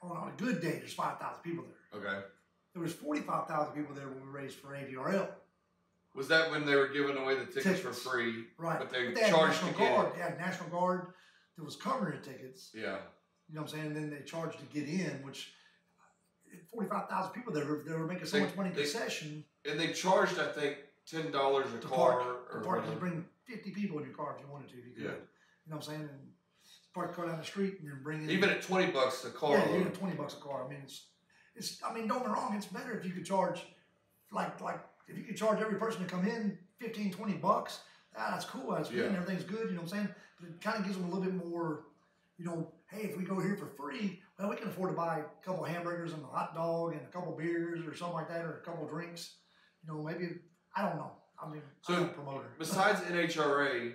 on a good day, there's 5,000 people there. Okay. There was 45,000 people there when we raced for ADRL. Was that when they were giving away the tickets for Tickets. free? Right. But they had charged National to get Guard. They had National Guard that was covering the tickets. Yeah. You know what I'm saying? And then they charged to get in, which 45,000 people there. They were making so much money concession. And they charged, I think, $10 a To car. park. To just bring 50 people in your car if you wanted to. If you could. Yeah. You know what I'm saying? And park the car down the street and then bring in. Even at $20 a car. Yeah, even at $20 a car. I mean, I mean, don't get me wrong. It's better if you could charge, like if you could charge every person to come in $15, $20. That's cool. That's good. And everything's good. You know what I'm saying? But it kind of gives them a little bit more. You know, hey, if we go here for free, well, we can afford to buy a couple of hamburgers and a hot dog and a couple of beers or something like that, or a couple of drinks. You know, maybe I don't know. I mean, So, I'm not a promoter. Besides NHRA,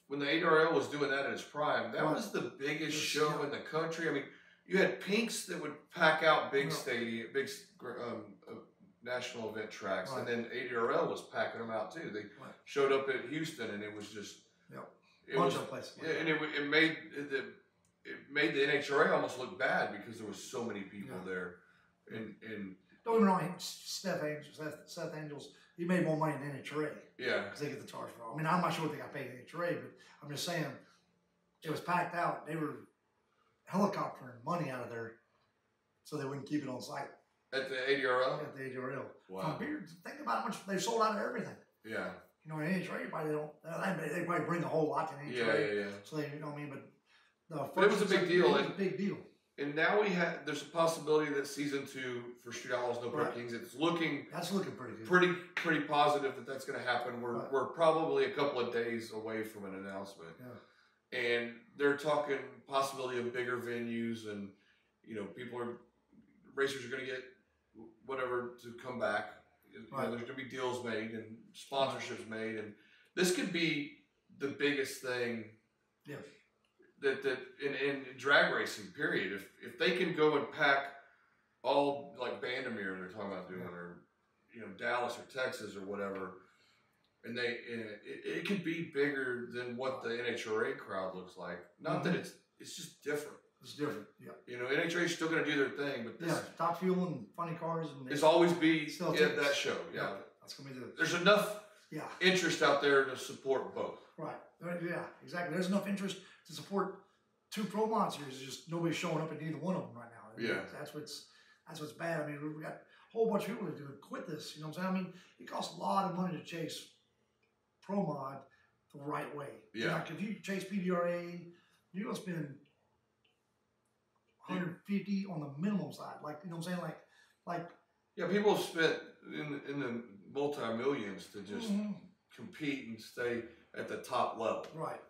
when the ARL was doing that at its prime, that was the biggest show in the country. I mean, you had Pinks that would pack out big stadium, big national event tracks, and then ADRL was packing them out too. They showed up at Houston, and it was just it Bunch was of places. yeah, and it made the NHRA almost look bad because there was so many people there, and don't get me wrong, Seth Angels, he made more money than NHRA. Yeah. Because they get the charge for all. I mean, I'm not sure what they got paid in NHRA, but I'm just saying it was packed out. They were helicoptering money out of there so they wouldn't keep it on site. At the ADRL? At the ADRL. Wow. From beer, think about how much they sold out of everything. Yeah. You know, in NHRA, they probably bring a whole lot to NHRA. Yeah. So they, you know what I mean? But it was a big deal. It was a big deal. And now there's a possibility that season 2 for Street Outlaws No Prep Kings, That's looking pretty good. Pretty positive that that's going to happen. We're probably a couple of days away from an announcement. Yeah. And they're talking possibility of bigger venues, and racers are going to get whatever to come back. You know, there's going to be deals made and sponsorships made, and this could be the biggest thing. Yeah. That in drag racing, period. If they can go and pack all like Bandamere they're talking about doing, or Dallas or Texas or whatever, and it could be bigger than what the NHRA crowd looks like. Not that it's just different. It's different, yeah. NHRA is still going to do their thing, but this Top Fuel and Funny Cars and it's always be that show. Yeah, that's gonna be there's enough interest out there to support both. Right. Yeah, exactly. There's enough interest to support two pro monsters. Just nobody's showing up at either one of them right now. Yeah. That's what's bad. I mean, we got a whole bunch of people that do quit this. You know what I'm saying? I mean, it costs a lot of money to chase pro mod the right way. Yeah. Like if you chase PDRA, you're gonna spend 150 on the minimum side. Like, you know what I'm saying? Like. Yeah, people have spent in the multi-millions to just compete and stay at the top level. Right.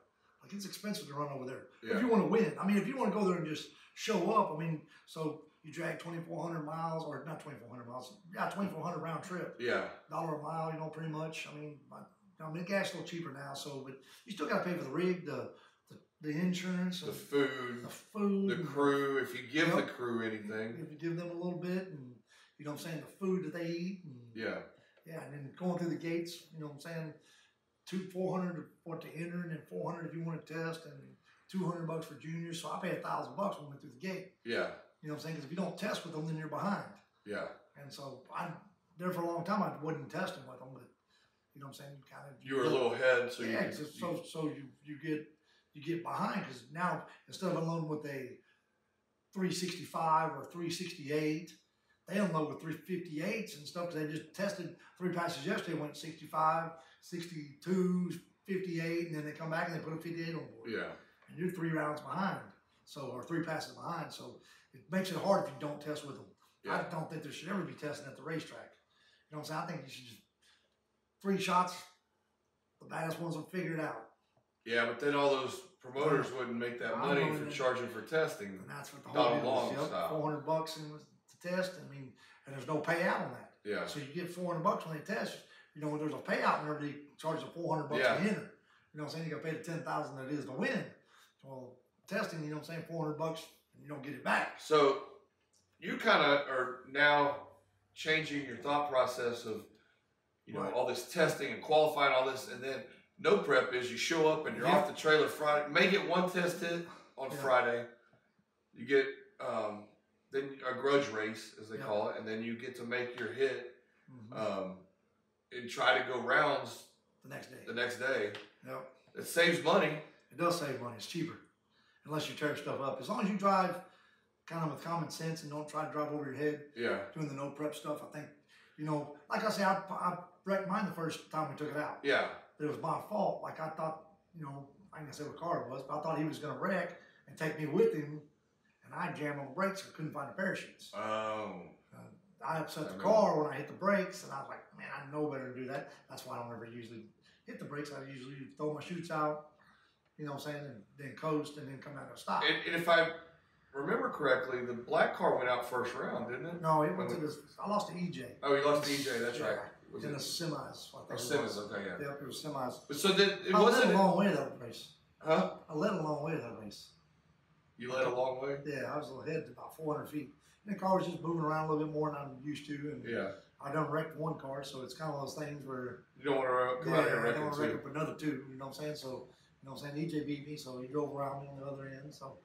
Like it's expensive to run over there. Yeah. If you want to win. I mean, if you want to go there and just show up, I mean, so you drag 2,400 miles, or not 2,400 miles, 2,400 round trip. Yeah. $1 a mile, pretty much. I mean, gas is a little cheaper now, so, but you still got to pay for the rig, the insurance, the food, the crew. If you give the crew anything, if you give them a little bit, and you know what I'm saying, the food that they eat, and and then going through the gates, you know what I'm saying, $400 to enter, and then $400 if you want to test, and $200 for juniors. So I pay $1,000 when we went through the gate. Yeah. You know what I'm saying? Because if you don't test with them, then you're behind. Yeah. And so I'm there for a long time. I wasn't testing with them, but you know what I'm saying. You were a little ahead, so you get you get behind because now instead of unloading with a 365 or 368, they unload with 358s and stuff because they just tested 3 passes yesterday, went 65, 62, 58, and then they come back and they put a 58 on board. Yeah. And you're 3 rounds behind, or 3 passes behind. So it makes it hard if you don't test with them. Yeah. I don't think there should ever be testing at the racetrack. You know what I'm saying? I think you should just 3 shots, the baddest ones will figure it out. Yeah, but then all those promoters wouldn't make that money for charging for testing. And that's what the whole deal is. Style. $400 to test. I mean, and there's no payout on that. Yeah. So you get $400 when they test. You know, there's a payout whenever they charge the $400 to enter. You know what I'm saying? You got to pay the $10,000 that is to win. Well, testing, you know what I'm saying? $400 and you don't get it back. So you kind of are now changing your thought process of, you know, all this testing and qualifying, all this, and then no prep is you show up and you're off the trailer Friday. May get 1 test hit on Friday. You get then a grudge race, as they call it, and then you get to make your hit and try to go rounds the next day. Yep. It saves money. It does save money. It's cheaper. Unless you tear stuff up. As long as you drive kind of with common sense and don't try to drive over your head doing the no prep stuff, I think, you know, like I say, I wrecked mine the first time we took it out. Yeah. But it was my fault. Like I thought, you know, I can say what car it was, but I thought he was going to wreck and take me with him, and I jammed on the brakes and couldn't find the parachutes. Oh. I upset the car when I hit the brakes, and I was like, man, I know better to do that. That's why I don't ever usually hit the brakes. I usually throw my chutes out, you know what I'm saying, and then coast and then come out and stop. And if I remember correctly, the black car went out first round, didn't it? No, it went to the, I lost to EJ. Oh, you lost to EJ, that's right. Was in the semis. Semis, okay, yeah. Yep, it was semis. But so then it I wasn't. led a long way to that race. Huh? I led a long way to that race. You led a long way? Yeah, I was ahead to about 400 feet. And the car was just moving around a little bit more than I'm used to. And I done wrecked 1 car, so it's kind of those things where you don't want to come out here and wreck I don't want to it wreck up another 2. You know what I'm saying? So, you know what I'm saying? EJ beat me, so he drove around me on the other end. So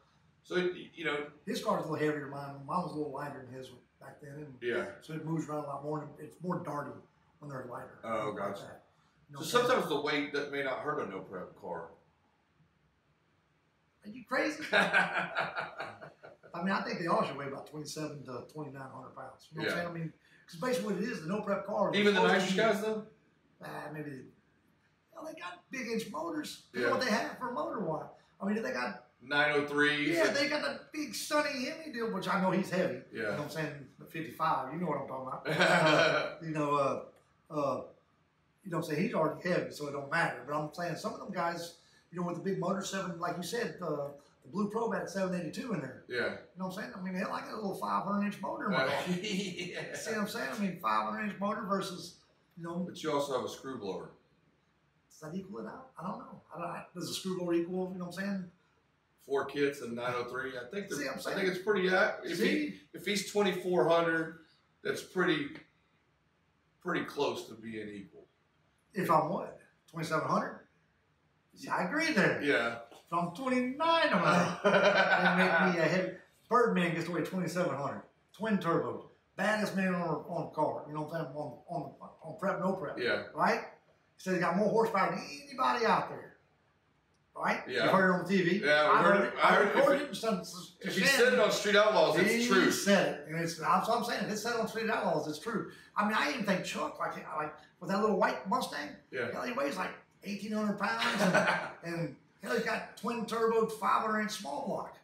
you know, his car was a little heavier than mine. Mine was a little lighter than his back then. And so it moves around a lot more. And it's more darty when they're lighter. Oh, gotcha. Like you know, so sometimes the weight that may not hurt a no prep car. Are you crazy? I mean, I think they all should weigh about 2,700 to 2,900 pounds. You know what I'm saying? I mean, because basically what it is, the no prep car. Even the nicer guys, though? Maybe. You know, they got big inch motors. You know what they have for a motor wide. I mean, they got 903s. Yeah, they got the big Sunny Hemi deal, which I know he's heavy. Yeah. You know what I'm saying? The 55. You know what I'm talking about. you know what I'm saying? He's already heavy, so it don't matter. But I'm saying some of them guys, you know, with the big motor, like you said, the Blue Probe had 782 in there. Yeah. You know what I'm saying? I mean, hell, I got a little 500-inch motor in my car. See what I'm saying? I mean, 500-inch motor versus, you know. But you also have a screw blower. Does that equal it out? I don't know. Does a screw blower equal, you know what I'm saying? 4 kits and 903. I think See, I think it's pretty. If he's 2,400, that's pretty close to being equal. If I'm what? 2,700? See, I agree there. Yeah. If I'm 29, I'm like, they make me a heavy. Birdman gets to weigh 2,700. Twin turbo. Baddest man on the car. You know what I'm saying? On prep, no prep. Yeah. Right? He said he got more horsepower than anybody out there. Right? Yeah. You heard it on TV. Yeah, I heard it. I recorded it. If he said it on Street Outlaws, it's true. He said it. And that's what I'm saying. If it's said on Street Outlaws, it's true. I mean, I even think Chuck, like with that little white Mustang, hell, he weighs like 1,800 pounds. and hell, he's got twin turbo 500-inch small block.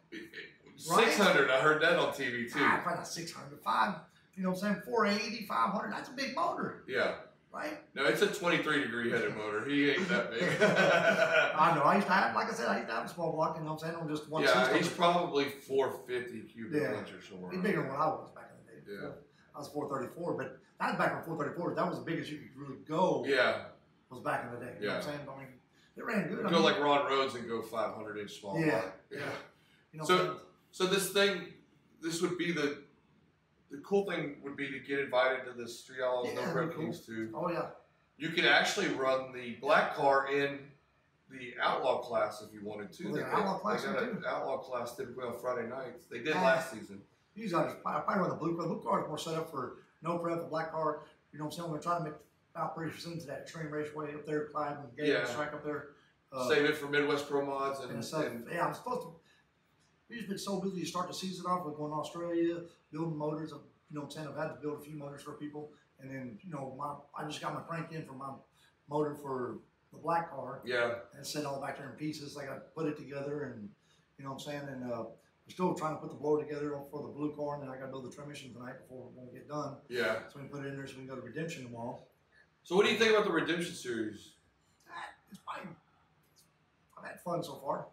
600, I heard that on TV too. Probably not 600, 5, you know what I'm saying, 480, 500, that's a big motor. Yeah. Right? No, it's a 23-degree headed motor. He ain't that big. I know. I used to have, like I said, I used to have a small block, you know what I'm saying, on just one system. Yeah, he's probably 450 cubic inches or somewhere. He's bigger than what I was back in the day. Yeah. I was 434, but that was back when 434, that was the biggest you could really go. Yeah. Was back in the day. You know what I'm saying? I mean, it ran good. Go like Ron Rhodes and go 500-inch small block. Yeah. You know so this would be the cool thing would be to get invited to this Street Outlaws No Prep Kings too. Oh yeah. You could actually run the black car in the outlaw class if you wanted to. Well, they got an outlaw class typically on Friday nights. They did last season. Usually I probably run the blue car. The blue car is more set up for no prep. The black car, you know what I'm saying? We're trying to make out pretty soon to that extreme raceway up there, Clyde and Gage track up there. Save it for Midwest Pro Mods yeah, I'm supposed to. We've just been so busy to start the season off with going to Australia, building motors. You know what I'm saying? I've had to build a few motors for people. And then, you know, I just got my crank in for my motor for the black car. Yeah. And it's sitting all back there in pieces. I got to put it together and, you know what I'm saying? And we're still trying to put the blower together for the blue car. And then I got to build the transmission tonight before we're going to get done. Yeah. So we can put it in there so we can go to Redemption tomorrow. So what do you think about the Redemption series? It's fine. I've had fun so far.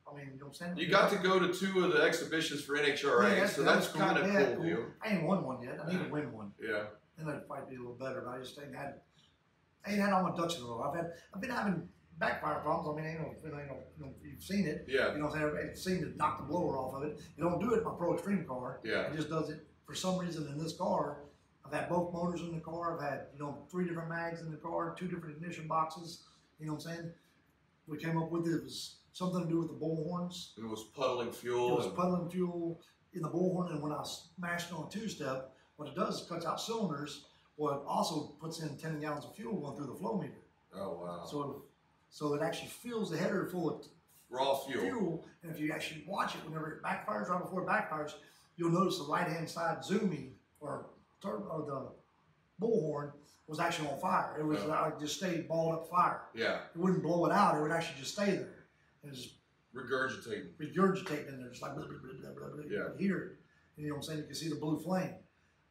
I mean, you know what I'm saying? You got to go to 2 of the exhibitions for NHRA, yeah, so that's cool. kind of cool, cool. I ain't won one yet. I need to win one. Yeah. And that might be a little better, but I just ain't had all my ducks in a row. I've been having backfire problems. I mean, you've seen it. Yeah. You know what I'm saying? Everybody's seen it knock the blower off of it. You don't do it in my Pro Extreme car. Yeah. It just does it for some reason in this car. I've had both motors in the car. I've had, 3 different mags in the car, 2 different ignition boxes. You know what I'm saying? We came up with it was something to do with the bullhorns. It was puddling fuel. It was puddling fuel in the bullhorn, and when I smashed it on a 2-step, what it does is cuts out cylinders. Well, it also puts in 10 gallons of fuel going through the flow meter. Oh, wow. So it actually fills the header full of raw fuel. And if you actually watch it, whenever it backfires, right before it backfires, you'll notice the right-hand side zooming or the bullhorn was actually on fire. It was just stayed balled up fire. Yeah. It wouldn't blow it out. It would actually just stay there. It was regurgitating in there, just like blah, blah, blah, blah, blah. You could hear it. And you know what I'm saying? You can see the blue flame.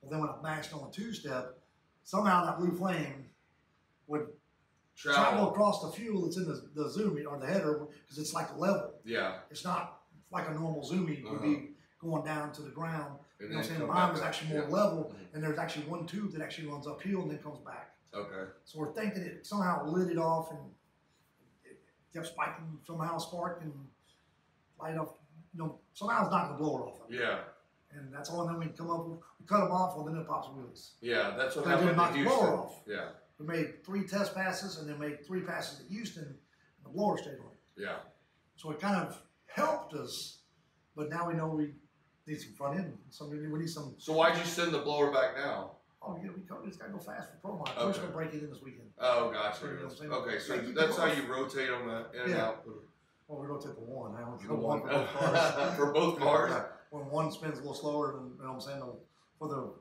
Well, then when I mashed on a 2-step, somehow that blue flame would travel across the fuel that's in the zooming or the header because it's like level. Yeah. It's not like a normal zooming would be going down to the ground. And you know what I'm saying? Mine was actually more level, and there's actually one tube that actually runs uphill and then comes back. Okay. So we're thinking it somehow lit it off and it kept spiking, somehow sparked and light off. Somehow it's knocking the blower off of it. Yeah. And that's all then we come up with. We cut them off, well then it pops wheels. Yeah, that's what They happened didn't knock in the Houston. blower off. Yeah. We made 3 test passes and then made 3 passes at Houston, and the blower stayed on. Yeah. So it kind of helped us, but now we know we need some front end. We need some. So why'd you send the blower back now? Oh, yeah, we just gotta go fast for Pro Mod. Okay. We're just gonna break it in this weekend. Oh, gotcha. You know what I'm saying? Okay, so Like, that's how you rotate them in and out. Well, we're gonna take the one. I don't The the one one for both cars. for both cars. Yeah. When one spins a little slower, than, you know what I'm saying? For the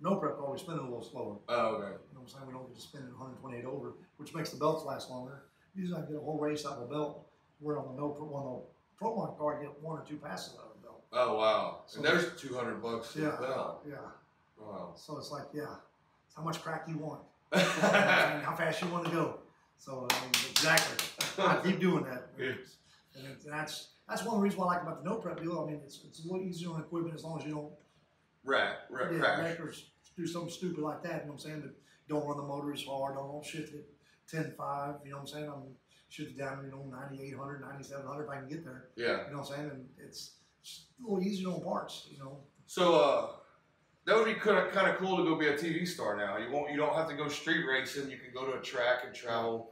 no prep car, we spin it a little slower. Oh, okay. You know what I'm saying? We don't get to spin it 128 over, which makes the belts last longer. Usually I get a whole race out of a belt. Where on the Pro Mod car, I get 1 or 2 passes out of the belt. Oh, wow. So and there's $200 for the belt. Yeah. Wow. So it's like, it's how much crack you want. How fast you want to go. So, I mean, exactly. I keep doing that. Yes. And that's one of the reasons why I like about the no prep deal. I mean, it's a little easier on equipment as long as you don't crash. or do something stupid like that. You know what I'm saying? But don't run the motor as hard. Don't shift it 10.5. You know what I'm saying? I'm shift it down, 9,800, 9,700 if I can get there. Yeah. You know what I'm saying? And it's a little easier on parts. So that would be kind of cool to go be a TV star now. You don't have to go street racing. You can go to a track and travel.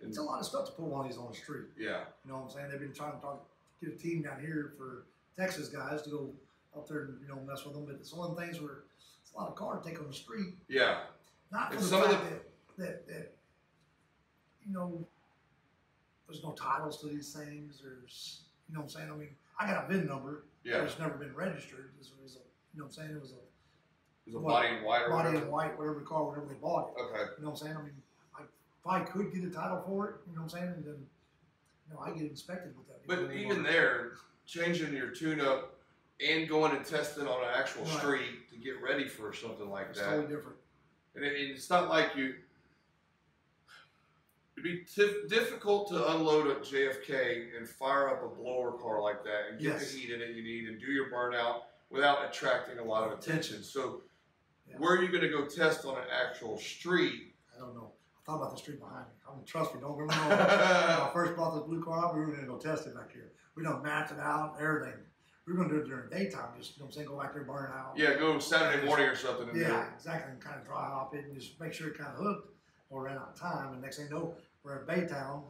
It's a lot of stuff to put one of these on the street. Yeah. You know what I'm saying? They've been trying to get a team down here for Texas guys to go up there and mess with them. But it's one of the things where it's a lot of cars to take on the street. Yeah. Not for the fact that there's no titles to these things. There's you know what I'm saying? I mean, I got a VIN number. Yeah. It's never been registered. It was a, you know what I'm saying? It was a body in white or body whatever. in white, whatever car, whatever they bought it. Okay. You know what I'm saying? I mean, I probably could get a title for it. You know what I'm saying? And then, I get inspected with that. But even there, changing your tune-up and going and testing on an actual street to get ready for something like that. It's totally different. And it's not like it'd be difficult to unload a JFK and fire up a blower car like that and get the heat in it you need and do your burnout without attracting a lot of attention. So where are you going to go test on an actual street? I don't know. I thought about the street behind me. I mean, trust me, don't get me wrong. When I first bought this blue car, we were going to go test it back here. We done mapped it out, everything. We were going to do it during daytime, just, you know what I'm saying, go back there, burn it out. Yeah, go Saturday morning or something. And exactly, and kind of dry hop it and just make sure it kind of hooked or ran out of time. And next thing you know, we're at Baytown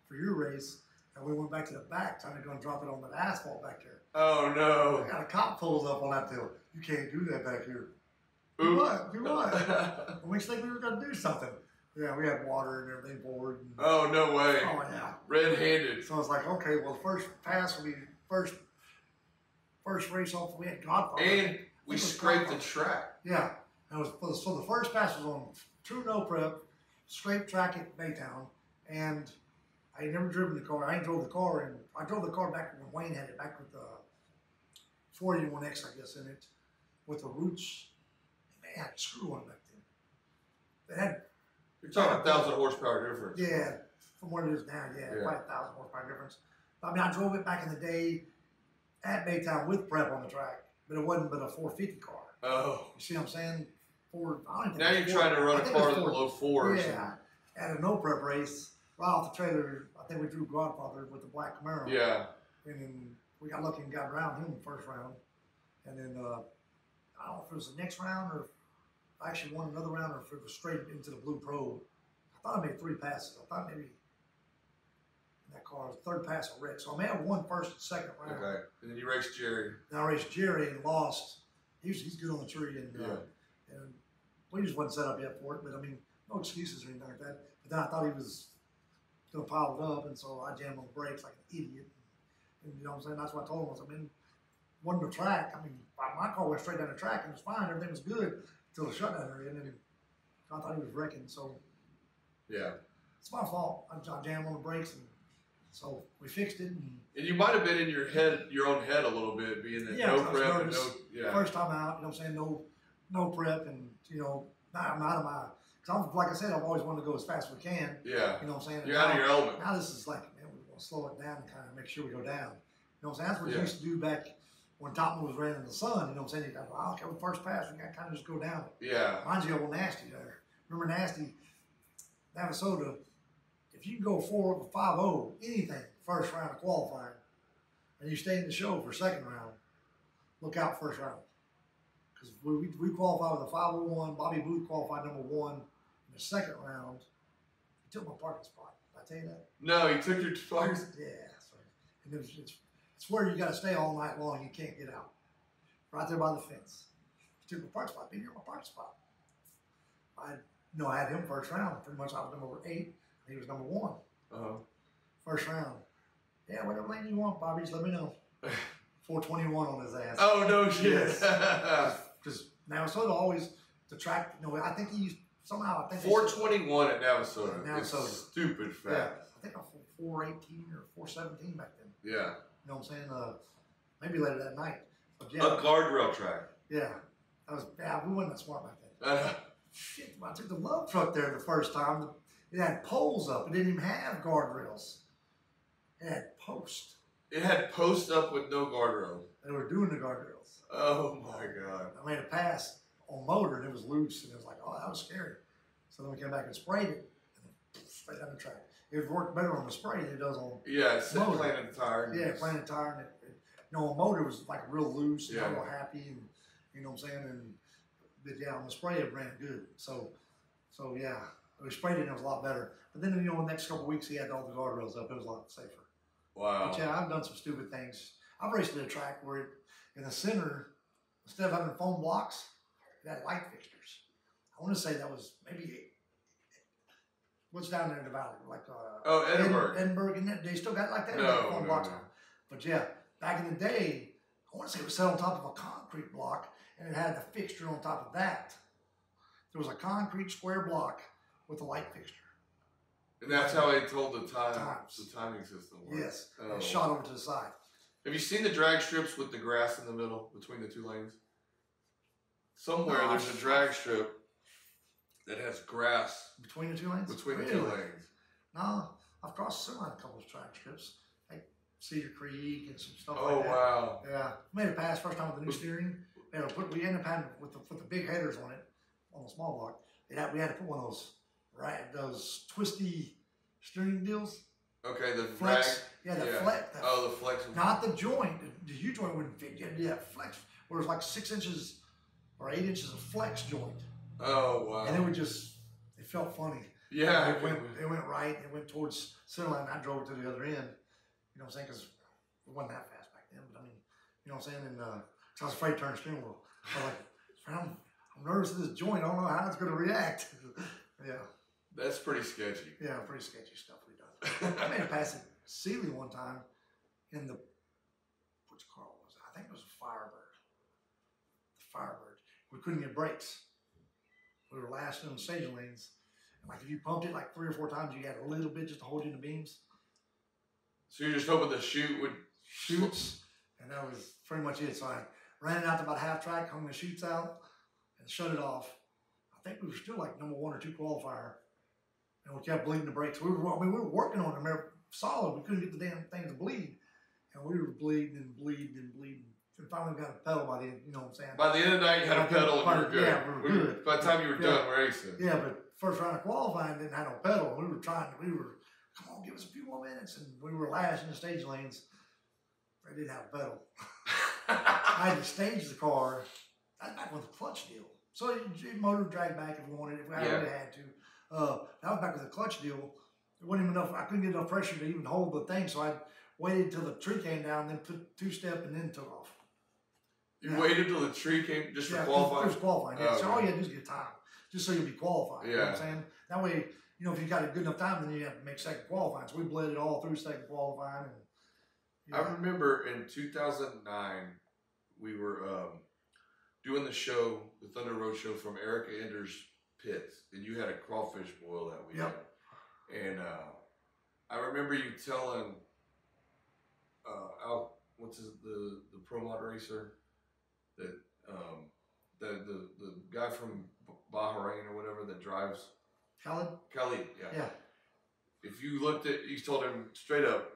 for your race, and we went back to the back, trying to go and drop it on the asphalt back there. Oh, no. I got a cop pulls up on that deal. You can't do that back here. Ooh. Do what? Do what? We think we were going to do something. Yeah, we had water and everything poured. And, Oh, no way. oh, yeah. Red-handed. So it's like, okay, well, the first pass will be first race off. We had Godfather. And we scraped the track. Yeah. And it was, so the first pass was on true no prep, scraped track at Baytown. And I had never driven the car. I ain't drove the car. And I drove the car back when Wayne had it, back with the 481X, I guess, in it, with the roots. Man, I had a screw on it back then. They had. You're talking 1,000 horsepower difference. Yeah, from what it is now, yeah. Probably 1,000 horsepower difference. I mean, I drove it back in the day at Baytown with prep on the track, but it wasn't but a 450 car. Oh. You see what I'm saying? Now you're trying to run a car in the low fours. Yeah. At a no prep race, right off the trailer, I think we drew Godfather with the black Camaro. Yeah. And then we got lucky and got around him in the first round. And then, I don't know if it was the next round or if I actually won another round or if it was straight into the Blue Pro. I thought I made 3 passes. I thought maybe in that car, the third pass I wrecked. So I may have won first and second round. Okay. And then you raced Jerry. Then I raced Jerry and lost. He's good on the tree. And, and we just wasn't set up yet for it. But I mean, no excuses or anything like that. But then I thought he was going to pile it up. And so I jammed on the brakes like an idiot. And you know what I'm saying? That's what I told him. I mean, wasn't the track. I mean, my car went straight down the track and it was fine. Everything was good until the shutdown area. And then I thought he was wrecking. So yeah, it's my fault. I jammed on the brakes, and so we fixed it. And you might have been in your own head a little bit, being that no prep and no. First time out, you know what I'm saying? No prep, and you know, I'm out of my. Cause like I said, I've always wanted to go as fast as we can. Yeah. You know what I'm saying? You're out of your element. Now this is like, man, we want to slow it down and kind of make sure we go down. You know what I'm saying? That's what we used to do back when Topman was running in the sun. You know what I'm saying? You got, okay, well, first pass, we got to kind of just go down. Yeah. Reminds you of old Nasty there. Remember Nasty? Navasota, if you can go 4-5-0, anything, first round of qualifying, and you stay in the show for second round, look out first round. Because we qualified with a 501. Bobby Booth qualified number 1 in the second round. He took my parking spot. Did I tell you that? No, he took your parking spot. Yeah. And it's where you got to stay all night long. You can't get out. Right there by the fence. He took my parking spot. He took my parking spot. I had him first round. Pretty much I was number 8. He was number 1. First round. Yeah, whatever lane you want, Bobby, just let me know. 421 on his ass. Oh, no shit. Yes. Because Navasota always, the track, you know, I think he used, somehow, I think 421 at Navasota. Navasota. It's stupid fast. Yeah. I think I'm 418 or 417 back then. Yeah. You know what I'm saying? Maybe later that night. But yeah. A guardrail track. Yeah. We wasn't that smart back then. Shit, I took the love truck there the first time. It had poles up. It didn't even have guardrails. It had posts. It had posts up with no guardrails. They were doing the guardrails. Oh my God. I made a pass on motor and it was loose and it was like, oh, that was scary. So then we came back and sprayed it and then straight down the track. It worked better on the spray than it does on motor. Planted tire. Yeah, planted tire. And you know, on motor it was like real loose and real happy and you know what I'm saying? But yeah, on the spray it ran good. So yeah, we sprayed it and it was a lot better. But then you know, the next couple of weeks he had all the guardrails up. It was a lot safer. Wow. But yeah, I've done some stupid things. I've raced at a track where in the center, instead of having foam blocks, it had light fixtures. I want to say that was maybe what's down there in the valley, like Edinburgh. Edinburgh, and they still got it like that. No, foam blocks on. But yeah, back in the day, I want to say it was set on top of a concrete block, and it had the fixture on top of that. There was a concrete square block with a light fixture. And that's how they told the timing system works. Yes, and shot over to the side. Have you seen the drag strips with the grass in the middle between the 2 lanes? Somewhere there's a drag strip that has grass between the 2 lanes. Between the 2 lanes. No, I've crossed a couple of drag strips, like Cedar Creek and some stuff like that. Oh wow! Yeah, made a pass first time with the new steering. We ended up having with the big headers on it on the small block. We had to put one of those twisty steering deals. Okay, the flex. Yeah, the flex. The flex. Not the joint. The U joint wouldn't fit. You had to do that flex, where it was like 6 inches or 8 inches of flex joint. Oh wow! And it felt funny. Yeah. It went right. It went towards center line. I drove it to the other end. You know what I'm saying? Because it wasn't that fast back then. But I mean, you know what I'm saying? And so I was afraid to turn the steering wheel. I was like, I'm nervous of this joint. I don't know how it's going to react. Yeah. That's pretty sketchy. Yeah, pretty sketchy stuff we done. I made a pass at Sealy one time in the, which car was it? I think it was a Firebird. The Firebird. We couldn't get brakes. We were last in the stage lanes. And like if you pumped it like 3 or 4 times, you had a little bit just to hold you in the beams. So you're just hoping the chute would Shoots, and that was pretty much it. So I ran it out to about half track, hung the chutes out, and shut it off. I think we were still like number 1 or 2 qualifier, and we kept bleeding the brakes. We were working on them. They're solid. We couldn't get the damn thing to bleed, and we were bleeding and bleeding and bleeding. And finally, we got a pedal by the end. You know what I'm saying? By the end of the night, you had a pedal and you were good. Yeah, we were good. By the time you were done racing. Yeah, but first round of qualifying didn't have no pedal. We were come on, give us a few more minutes, and we were last in the stage lanes. They didn't have a pedal. I had to stage the car. That's back with a clutch deal. So it motor dragged back if we wanted, if we really had to. That was back with a clutch deal. There wasn't even enough. I couldn't get enough pressure to even hold the thing, so I waited till the tree came down, then put 2-step, and then took off. You waited till the tree came just for qualifying? Just qualifying. Yeah. So all you had to do is get time, just so you'll be qualified. You know what I'm saying? That way, you know, if you got a good enough time, then you have to make second qualifying. So we bled it all through second qualifying. And, I remember in 2009, we were doing the show, the Thunder Road show from Erica Ender's pits, and you had a crawfish boil that weekend. Yep. And I remember you telling Al, the pro mod racer, that the guy from Bahrain or whatever that drives Khalid, yeah. If you looked at, you told him straight up,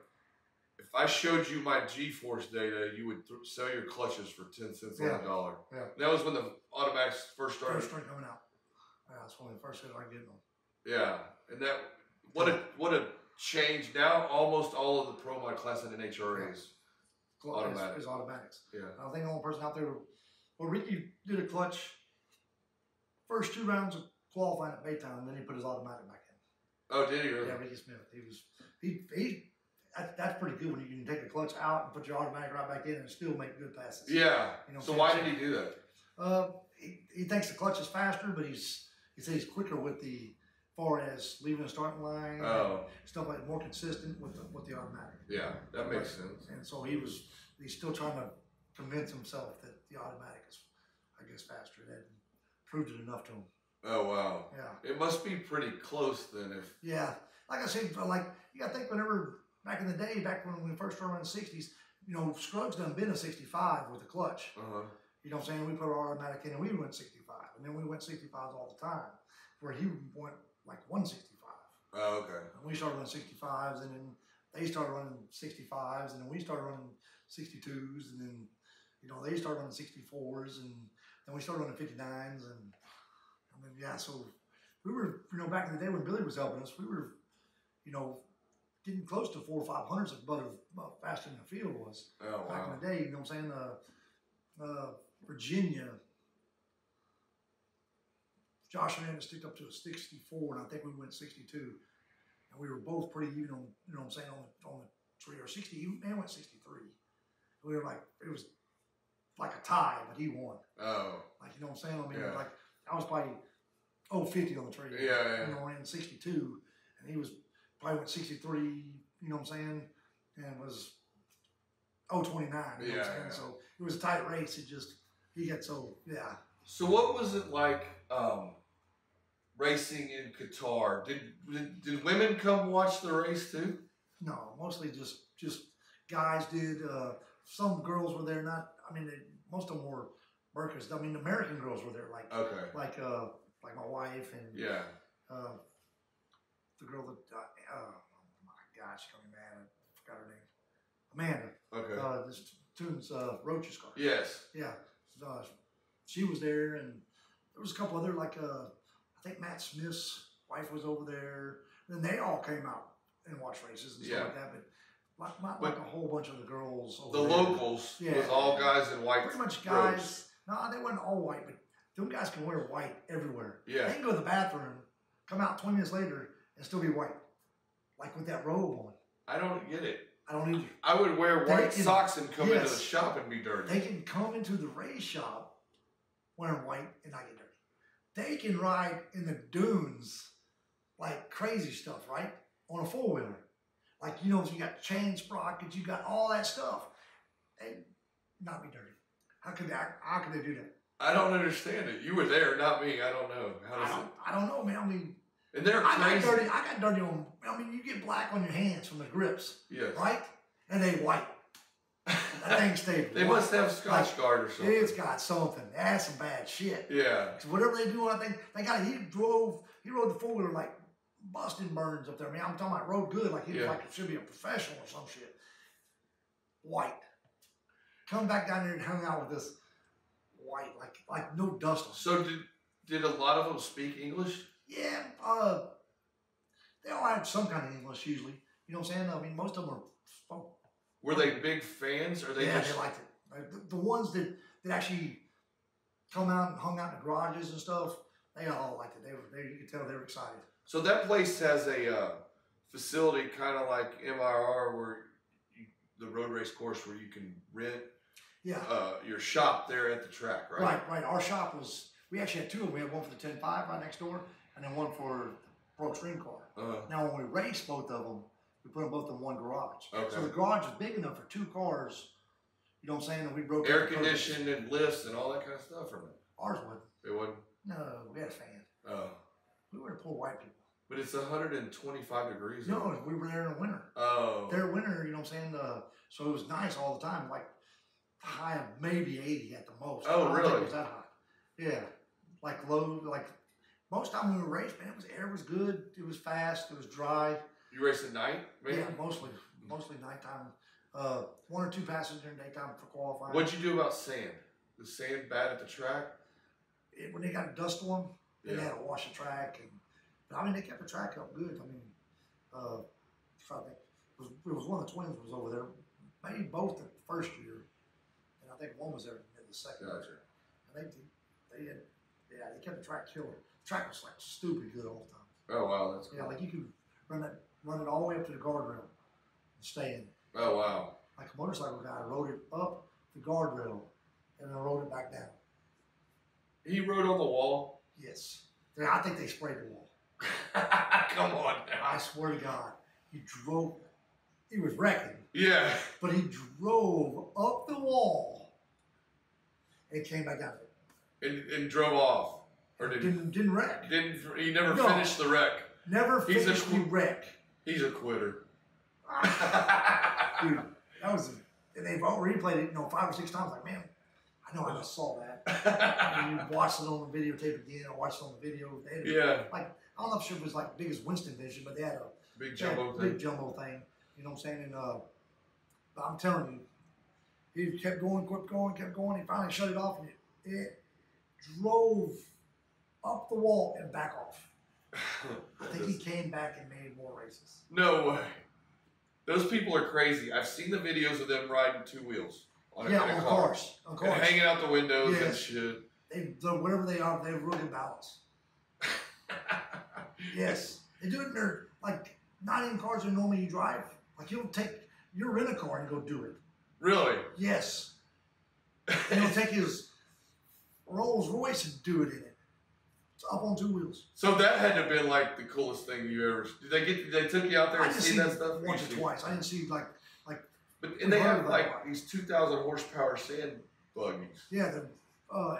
if I showed you my G-force data, you would sell your clutches for 10 cents on the dollar. Yeah. And that was when the automatics first started. First started coming out. Yeah, that's one of the first things I get them. Yeah, and that what a change. Now almost all of the Pro Mod Class and NHRAs automatic. Is automatics. Yeah. I think the only person out there. Well, Ricky did a clutch first 2 rounds of qualifying at Baytown, and then he put his automatic back in. Oh, did he really? Yeah, Ricky Smith. He that's pretty good when you can take a clutch out and put your automatic right back in and still make good passes. Yeah. You know, so why did he do that? He thinks the clutch is faster, but he says he's quicker with the far as leaving the starting line. Oh. Stuff like more consistent with the automatic. Yeah, that makes sense. And so he's still trying to convince himself that the automatic is, I guess, faster. That proved it enough to him. Oh wow. Yeah. It must be pretty close then. If yeah, like I said, like you got to think whenever. Back in the day, back when we first started running 60s, you know, Scruggs done been a 65 with a clutch. You know what I'm saying? We put our automatic in and we went 65. And then we went 65s all the time, where he went like 165. Oh, okay. And we started running 65s, and then they started running 65s, and then we started running 62s, and then, you know, they started running 64s, and then we started running 59s, and then, yeah, so we were, you know, back in the day when Billy was helping us, we were, you know, getting close to 400 or 500s about faster than the field was. Oh, wow. Back in the day, you know what I'm saying? Virginia, Josh and I sticked up to a 64, and I think we went 62. And we were both pretty even on, you know what I'm saying, on the tree, or 60, man went 63. We were like, it was like a tie, but he won. Oh. Like, you know what I'm saying? I mean, like, I was probably 50 on the tree. Yeah. You know, ran 62, and he was probably went 63, you know what I'm saying, and was 29, you know what I'm saying? So it was a tight race. He got yeah. So what was it like racing in Qatar? Did women come watch the race too? No, mostly just guys did. Some girls were there. Most of them were workers. I mean, American girls were there, like my wife and the girl that, oh my gosh, I forgot her name. Amanda. Okay. This Tunes Roach's car. Yes. Yeah. She was there, and there was a couple other, like, I think Matt Smith's wife was over there. And then they all came out and watched races and stuff like that. But not like a whole bunch of the girls over there. The locals was all guys in white. Pretty much guys. Robes. No, they weren't all white, but them guys can wear white everywhere. Yeah. They can go to the bathroom, come out 20 minutes later, and still be white. Like with that robe on. I don't get it. I don't either. I would wear white socks and come into the shop and be dirty. They can come into the race shop wearing white and not get dirty. They can ride in the dunes like crazy stuff, right? On a four-wheeler. Like, you know, you got chain sprockets, you got all that stuff. They not be dirty. How could they do that? I don't understand it. You were there, not me. I don't know. I don't know, man. I mean, and they're crazy. I got dirty on. I mean, you get black on your hands from the grips, yes, right? And they white. That thing stayed. They must have Scotch Guard or something. It's got something. That's some bad shit. Yeah. So whatever they do, I think they got. He rode the four wheeler like busting burns up there. I mean, I'm talking about rode good, like he was like should be a professional or some shit. White. Come back down there and hung out with this white, like no dust on. So did a lot of them speak English? Yeah, they all have some kind of English usually. You know what I'm saying? I mean, most of them are. Were they big fans, or they yeah, just... they liked it. Like the ones that actually come out and hung out in the garages and stuff, they all liked it. You could tell they were excited. So that place has a facility kind of like MIR, where the road race course, where you can rent your shop there at the track, right? Right. Our shop we actually had two of them. We had one for the 10.5 right next door, and then one for Pro Extreme car. Now, when we raced both of them, we put them both in one garage. Okay. So the garage is big enough for two cars. You know what I'm saying? And we broke air conditioned and lifts and all that kind of stuff, or no? Ours wasn't. It wasn't? No, we had a fan. Oh. We were poor white people. But it's 125 degrees. No, we were there in the winter. Oh. There in winter, you know what I'm saying? So it was nice all the time, like high of maybe 80 at the most. Oh, I don't really? think it was that hot. Yeah. Like low, like most time when we raced, man, air was good. It was fast. It was dry. You race at night, maybe? Yeah, mostly nighttime. 1 or 2 passes during daytime for qualifying. What'd you do about sand? Was sand bad at the track? When they got a dust storm, they had to wash the track. But I mean, they kept the track up good. I mean, I think it was one of the twins was over there. Maybe both the first year, and I think one was there in the second year. And they kept the track killer. The track was like stupid good all the time. Oh wow, that's cool. Yeah, like you could run it all the way up to the guardrail and stay in it. Oh wow. Like a motorcycle guy rode it up the guardrail and then rode it back down. He rode on the wall? Yes. I think they sprayed the wall. Come on now. I swear to God. He was wrecking. Yeah. But he drove up the wall and came back down. And drove off. Or didn't wreck. He never finished the wreck. Never finished the wreck. He's a quitter. Dude, that was, and they've already replayed it, 5 or 6 times. Like, man, I know I just saw that. And you watched it on the videotape again. I watched it on the video. Like, I don't know if it was like big as Winston Vision, but they had a big jumbo thing. Big jumbo thing. You know what I'm saying? And but I'm telling you, he kept going. He finally shut it off, and it drove up the wall and back off. I think he came back and made more races. No way. Those people are crazy. I've seen the videos of them riding 2 wheels on a on car. Cars. And hanging out the windows and shit. Whatever they are, they're really balanced. Yes. They do it in their, like, not in cars that normally you drive. Like, you'll rent a car and go do it. Really? Yes. And he'll take his Rolls Royce and do it in it. It's up on 2 wheels. So that had to have been like the coolest thing you ever. Did they took you out there and see that stuff? Once or twice. I didn't see and they have like these 2,000 horsepower sand buggies. Yeah, the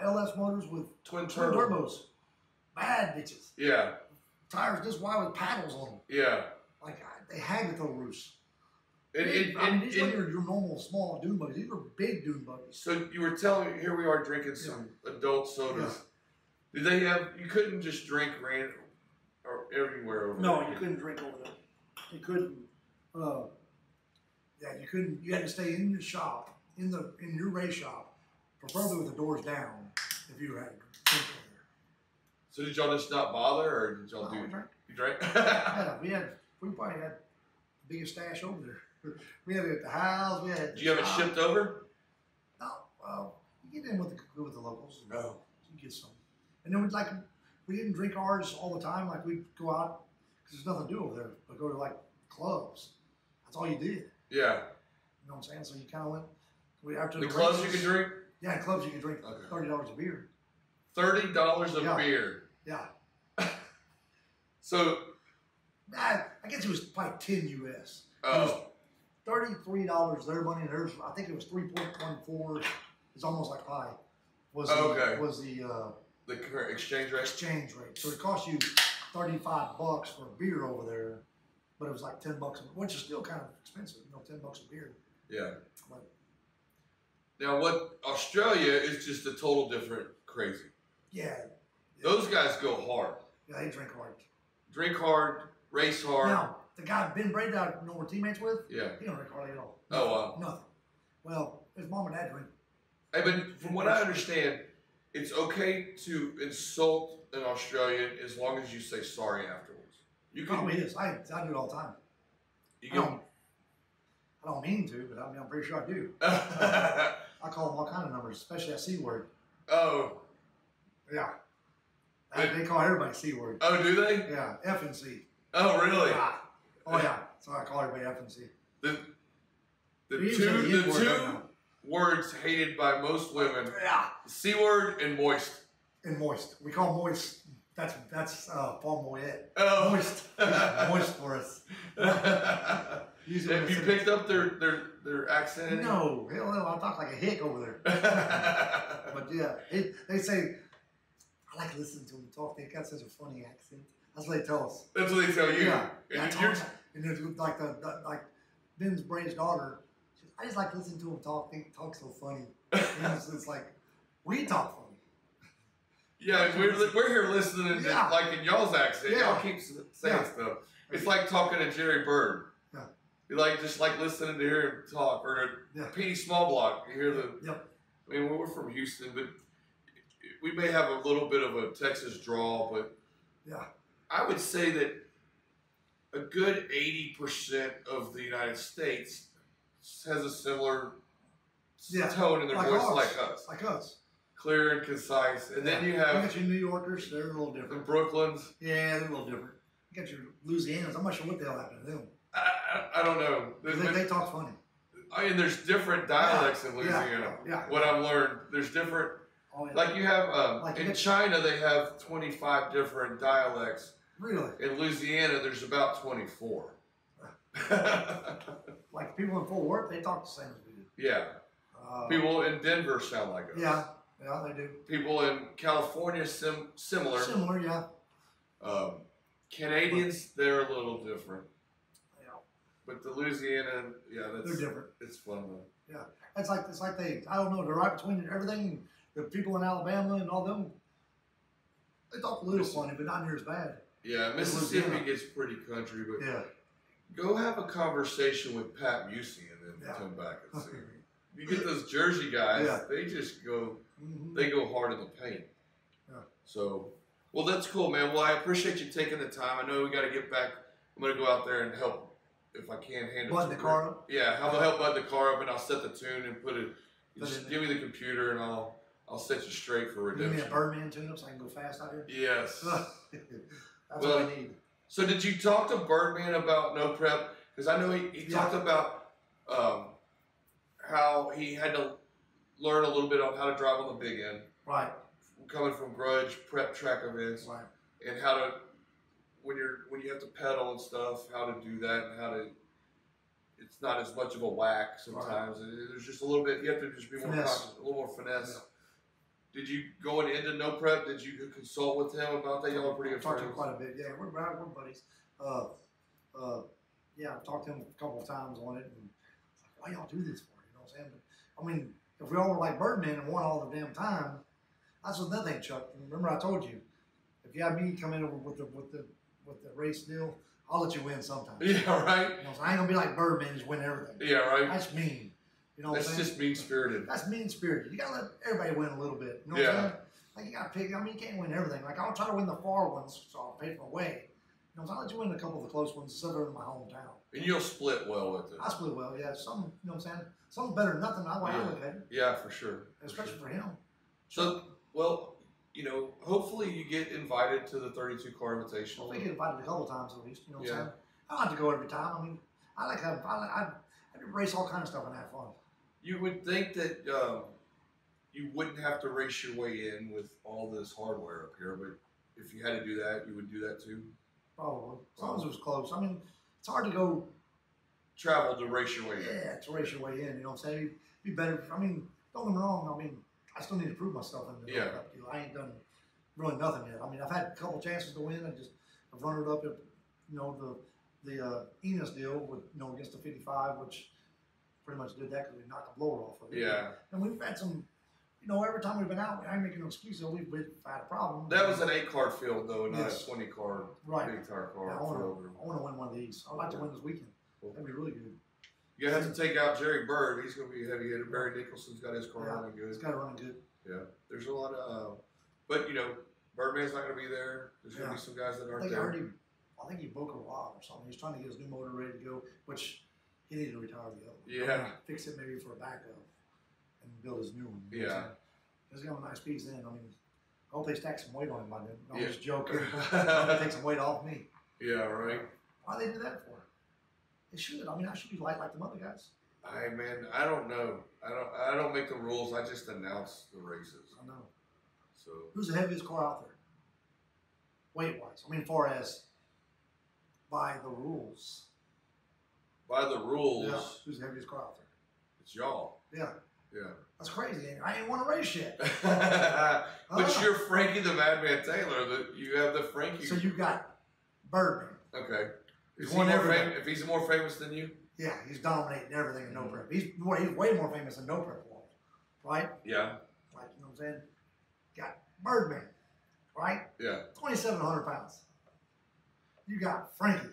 LS motors with twin turbos. Bad bitches. Yeah. Tires this wide with paddles on them. Yeah. Like they had to throw roofs. These weren't your normal small dune buggies. These were big dune buggies. So you were telling me, here we are drinking some adult sodas. Yeah. Did they have? You couldn't just drink or everywhere over there. No, you couldn't drink over there. You couldn't. You couldn't. You had to stay in the shop, in your race shop, preferably with the doors down, if you had to drink over there. So did y'all just not bother, or did y'all do? We drank. You drank? Yeah, we probably had the biggest stash over there. We had it at the house. We had. Did you have it shipped over? No. You get in with the locals. No. You get some. And then we didn't drink ours all the time. Like we'd go out because there's nothing to do over there, but go to like clubs. That's all you did. Yeah. You know what I'm saying? So you kind of went. After the clubs you could drink. Yeah, clubs you could drink $30 a beer. $30 a beer. Yeah. So I guess it was probably 10 US. Oh. It was $33 their money, and theirs, I think it was 3.14. It's almost like pi. Was the current exchange rate? Exchange rate. So it cost you $35 for a beer over there, but it was like $10, which is still kind of expensive. $10 a beer. Yeah. But, now, what Australia is just a total different crazy. yeah. Those guys go hard. Yeah, they drink hard. Drink hard, race hard. Now, the guy Ben Braid that we're teammates with, Yeah. he don't drink hardly at all. Oh, wow. Nothing. Well, his mom and dad drink. Hey, but from what I understand, it's okay to insult an Australian as long as you say sorry afterwards. You can. Probably is. I do it all the time. You I don't mean to, but I mean, I'm pretty sure I do. can. I call them all kind of numbers, especially that C word. Oh. Yeah. They call everybody C word. Oh, do they? Yeah, F and C. Oh, really? Yeah. Oh, yeah. So I call everybody F and C. The We usually two the N word right now. words hated by most women: Yeah. C word and moist. And moist. We call moist. That's Paul Moyet. Oh. Moist. Moist for us. Usually Have you picked up their accent? No, hell no. I talk like a hick over there. But yeah, they say, I like listening to them talk. They got such a funny accent. That's what they tell us. That's what they tell you. Yeah. And And it's like like Ben's Braid's daughter. I just like listening to them talk. They talk so funny. It's like we talk funny. yeah, and we're here listening to, Yeah. like in y'all's accent. Yeah. Y'all keep saying Yeah. stuff. It's like talking to Jerry Bird. Yeah. You like just like listening to hear him talk, or Yeah. Petey Smallblock. You hear the. Yep. I mean, we're from Houston, but we may have a little bit of a Texas drawl, but Yeah. I would say that a good 80% of the United States has a similar Yeah. tone in their voice ours. like us. Like us. Clear and concise. And then you You have got your New Yorkers, they're a little the different. Brooklyns. Yeah, they're a little different. You got your Louisianans. I'm not sure what the hell happened to them. I don't know. They talk funny. I mean, there's different dialects in Louisiana. Yeah. What I've learned, there's different. Oh, yeah. Like you have Like in you- China, they have 25 different dialects. Really? In Louisiana, there's about 24. Like people in Fort Worth, they talk the same as we do. Yeah. People in Denver sound like us. Yeah, they do. People in California similar. Similar, yeah. Canadians, they're a little different. Yeah. But the Louisiana, yeah, They're different. It's fun though. Yeah, it's like they, I don't know, they're right between everything. The people in Alabama and all them, they talk a little funny, but not near as bad. Yeah, Mississippi Louisiana. gets pretty country, but Yeah. go have a conversation with Pat Busey and then Yeah. come back and see. You get those Jersey guys, Yeah. they just go, Mhm. they go hard in the paint. Yeah. So, well, that's cool, man. Well, I appreciate you taking the time. I know we got to get back. I'm going to go out there and help if I can handle Button the car up? Yeah, I'll help button the car up and I'll set the tune and put it. Put Just it give me the computer and I'll set you straight for Give me redemption. a Birdman tune-up so I can go fast out here. Yes. That's Well, what I need. So did you talk to Birdman about no prep? Because I know he Yeah. talked about how he had to learn a little bit on how to drive on the big end, Right, coming from grudge prep track events, right. and how to when you have to pedal and stuff, how to do that, and how to. It's not as much of a whack sometimes. There's just a little bit. You have to just be more Finesse. conscious, a little more finesse. Yeah. Did you going into no prep? Did you consult with him about that? Y'all are pretty good Talked to him friends. quite a bit. Yeah, we're buddies. Yeah, I've talked to him a couple of times on it, and it's like, why y'all do this for? You know what I'm saying? But, I mean, if we all were like Birdman and won all the damn time, that's another thing, Chuck. Remember I told you, if you have me come in over with the race deal, I'll let you win sometime. Yeah, right. You know, so I ain't gonna be like Birdman, just win everything. Yeah, right. That's mean. You know what I'm That's saying? just mean spirited. That's mean spirited. You gotta let everybody win a little bit. You know what Yeah. I'm saying? Like you gotta pick. I mean, you can't win everything. Like I'll try to win the far ones, so I'll pay my way. You know, so I'll let you win a couple of the close ones, so they're in my hometown. And you'll split well with it. I split well, yeah. Some, you know what I'm saying? Something better than nothing. I look at it, Yeah, for sure. especially for him. So, well, you know, hopefully you get invited to the 32 car invitational. We get invited a couple of times at least. You know what I'm Yeah. saying? I don't have to go every time. I mean, I race all kind of stuff and have fun. You would think that you wouldn't have to race your way in with all this hardware up here, but if you had to do that, you would do that too. Probably. As long as it was close. I mean, it's hard to go. Travel to race your way in. Yeah, to race your way in. You know what I'm saying? It'd be better. I mean, don't get me wrong. I mean, I still need to prove myself in the Cup deal. I ain't done really nothing yet. I mean, I've had a couple chances to win. I've run it up at, the Enos deal with, against the 55, which pretty much did that because we knocked the blower off of it. Yeah. And we've had some, every time we've been out, I ain't making no excuses. We've had a problem. That was an 8-card field though, not Yes. a 20-card big tire car. I want to win one of these. I'd like to win this weekend. That'd be really good. You have to take out Jerry Bird. He's going to be a heavy hitter. Barry Nicholson's got his car running good. He's got it running good. Yeah. There's a lot of, but Birdman's not going to be there. There's going to be some guys that aren't there. I think he broke a rod or something. He's trying to get his new motor ready to go, which he needed to retire the other one. Yeah. Fix it maybe for a backup and build his new one. Yeah. He's got a nice piece then. I mean, I hope they stack some weight on him by then. I'm Yeah. just joking. They take some weight off me. Yeah, right. Why they do that for? They should. I mean, I should be light like the other guys. I don't know. I don't make the rules. I just announce the races. I know. So Who's the heaviest car out there? Weight-wise. I mean, as far as by the rules. by the rules, Yeah. Who's the heaviest car out there? it's y'all. Yeah. Yeah. That's crazy. I ain't won a race yet. But you're Frankie the Madman Taylor. You have the Frankie. So you got Birdman. Okay. He's Is he won more everything. if he's more famous than you? Yeah, he's dominating everything in no prep. He's way more famous than no prep was, right? Yeah. Like, you know what I'm saying? Got Birdman, right? Yeah. 2,700 pounds. You got Frankie.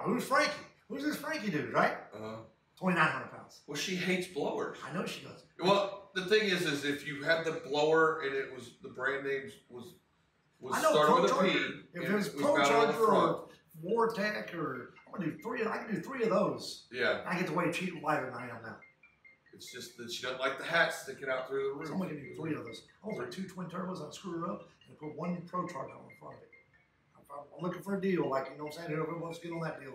Who's Frankie? Who's this Frankie dude, right? 2,900 pounds. Well, she hates blowers. I know she does. Well, the thing is if you had the blower and it was the brand name was I know started with a Pro-Charger. P. If and it was it was mounted on the Pro-Charger front. or Vortec or I can do three of those. Yeah. I get to weigh cheap lighter than I am now. It's just that she doesn't like the hat sticking out through the roof. So I'm gonna give you three of those. I want to put 2 twin turbos, I'll screw her up and put one Pro-Charger on the front of it. I'm looking for a deal, like, you know what I'm saying? Whoever wants to get on that deal.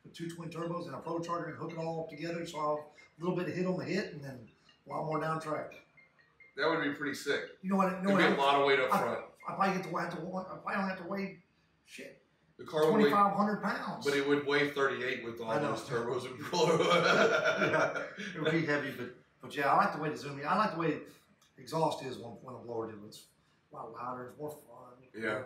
Put 2 twin turbos and a Pro-Charger and hook it all up together so I'll have a little bit of hit on the hit and then a lot more down track. That would be pretty sick. You know what? It'd be a lot of weight up front. I probably don't have to weigh shit. The car would weigh 2,500 pounds. But it would weigh 38 with all those turbos and blow. Yeah, it would be heavy, but yeah, I like the way the zoom. I like the way exhaust is when a blower deal. It's a lot louder. It's more fun. Yeah.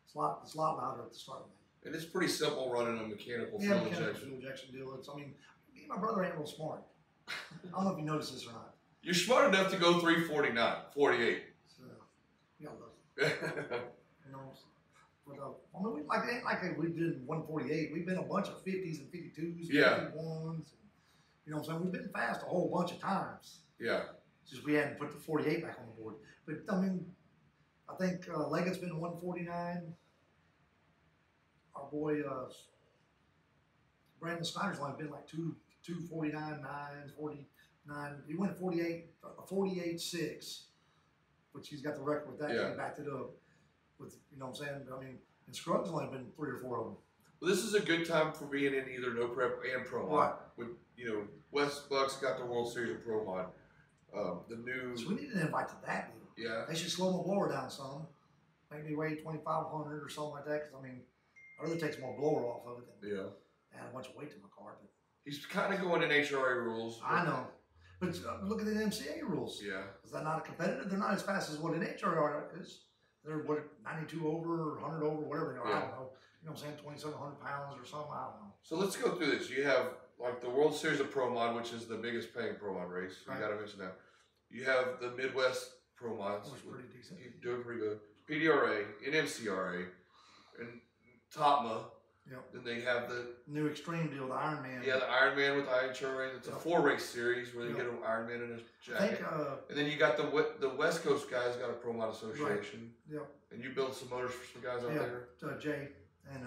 It's a lot louder at the start. And it's pretty simple running a mechanical Yeah, fuel mechanical injection. fuel injection deal. It's, I mean, me and my brother ain't real smart. I don't know if you noticed this or not. You're smart enough to go 349, 48. So, you gotta look. You know, but I mean, it ain't like we did 148. We've been a bunch of 50s and 52s, Yeah. 51s. You know what I'm saying? We've been fast a whole bunch of times. Yeah. It's just we hadn't put the 48 back on the board. But I mean, I think Leggett's been 149. Our boy Brandon Snyder's only been like 249, 9s, 49. He went 48.6, which he's got the record with that. Yeah. He backed it up with, you know what I'm saying? I mean, and Scruggs only been 3 or 4 of them. Well, this is a good time for being in either no prep and pro mod. Right. With West Bucks got the World Series of Pro Mod. The new So we need an invite to that deal. yeah. They should slow my blower down some. Make me weigh 2,500 or something like that. Because I mean, I really take some more blower off of it than add a bunch of weight to my car. But He's kind of going in HRA rules. I know. But look at the MCA rules. Yeah. Is that not a competitive? They're not as fast as what an HRR is. They're what 92 over or 100 over, whatever they are. Yeah. I don't know. You know what I'm saying? 2,700 pounds or something. I don't know. So let's go through this. You have like the World Series of Pro Mod, which is the biggest paying Pro Mod race. Right. You got to mention that. You have the Midwest Pro Mods. That was pretty decent. He's doing pretty good. PDRA, NMCRA, and TOPMA. Yep. Then they have the New extreme deal, the Ironman. the Ironman with IHRA. It's a 4-race series where they Yep. get an Ironman in a I jacket. think, and then you got the West Coast guys got a Pro Mod Association. yep. And you build some motors for some guys out Yeah, there. Jay. And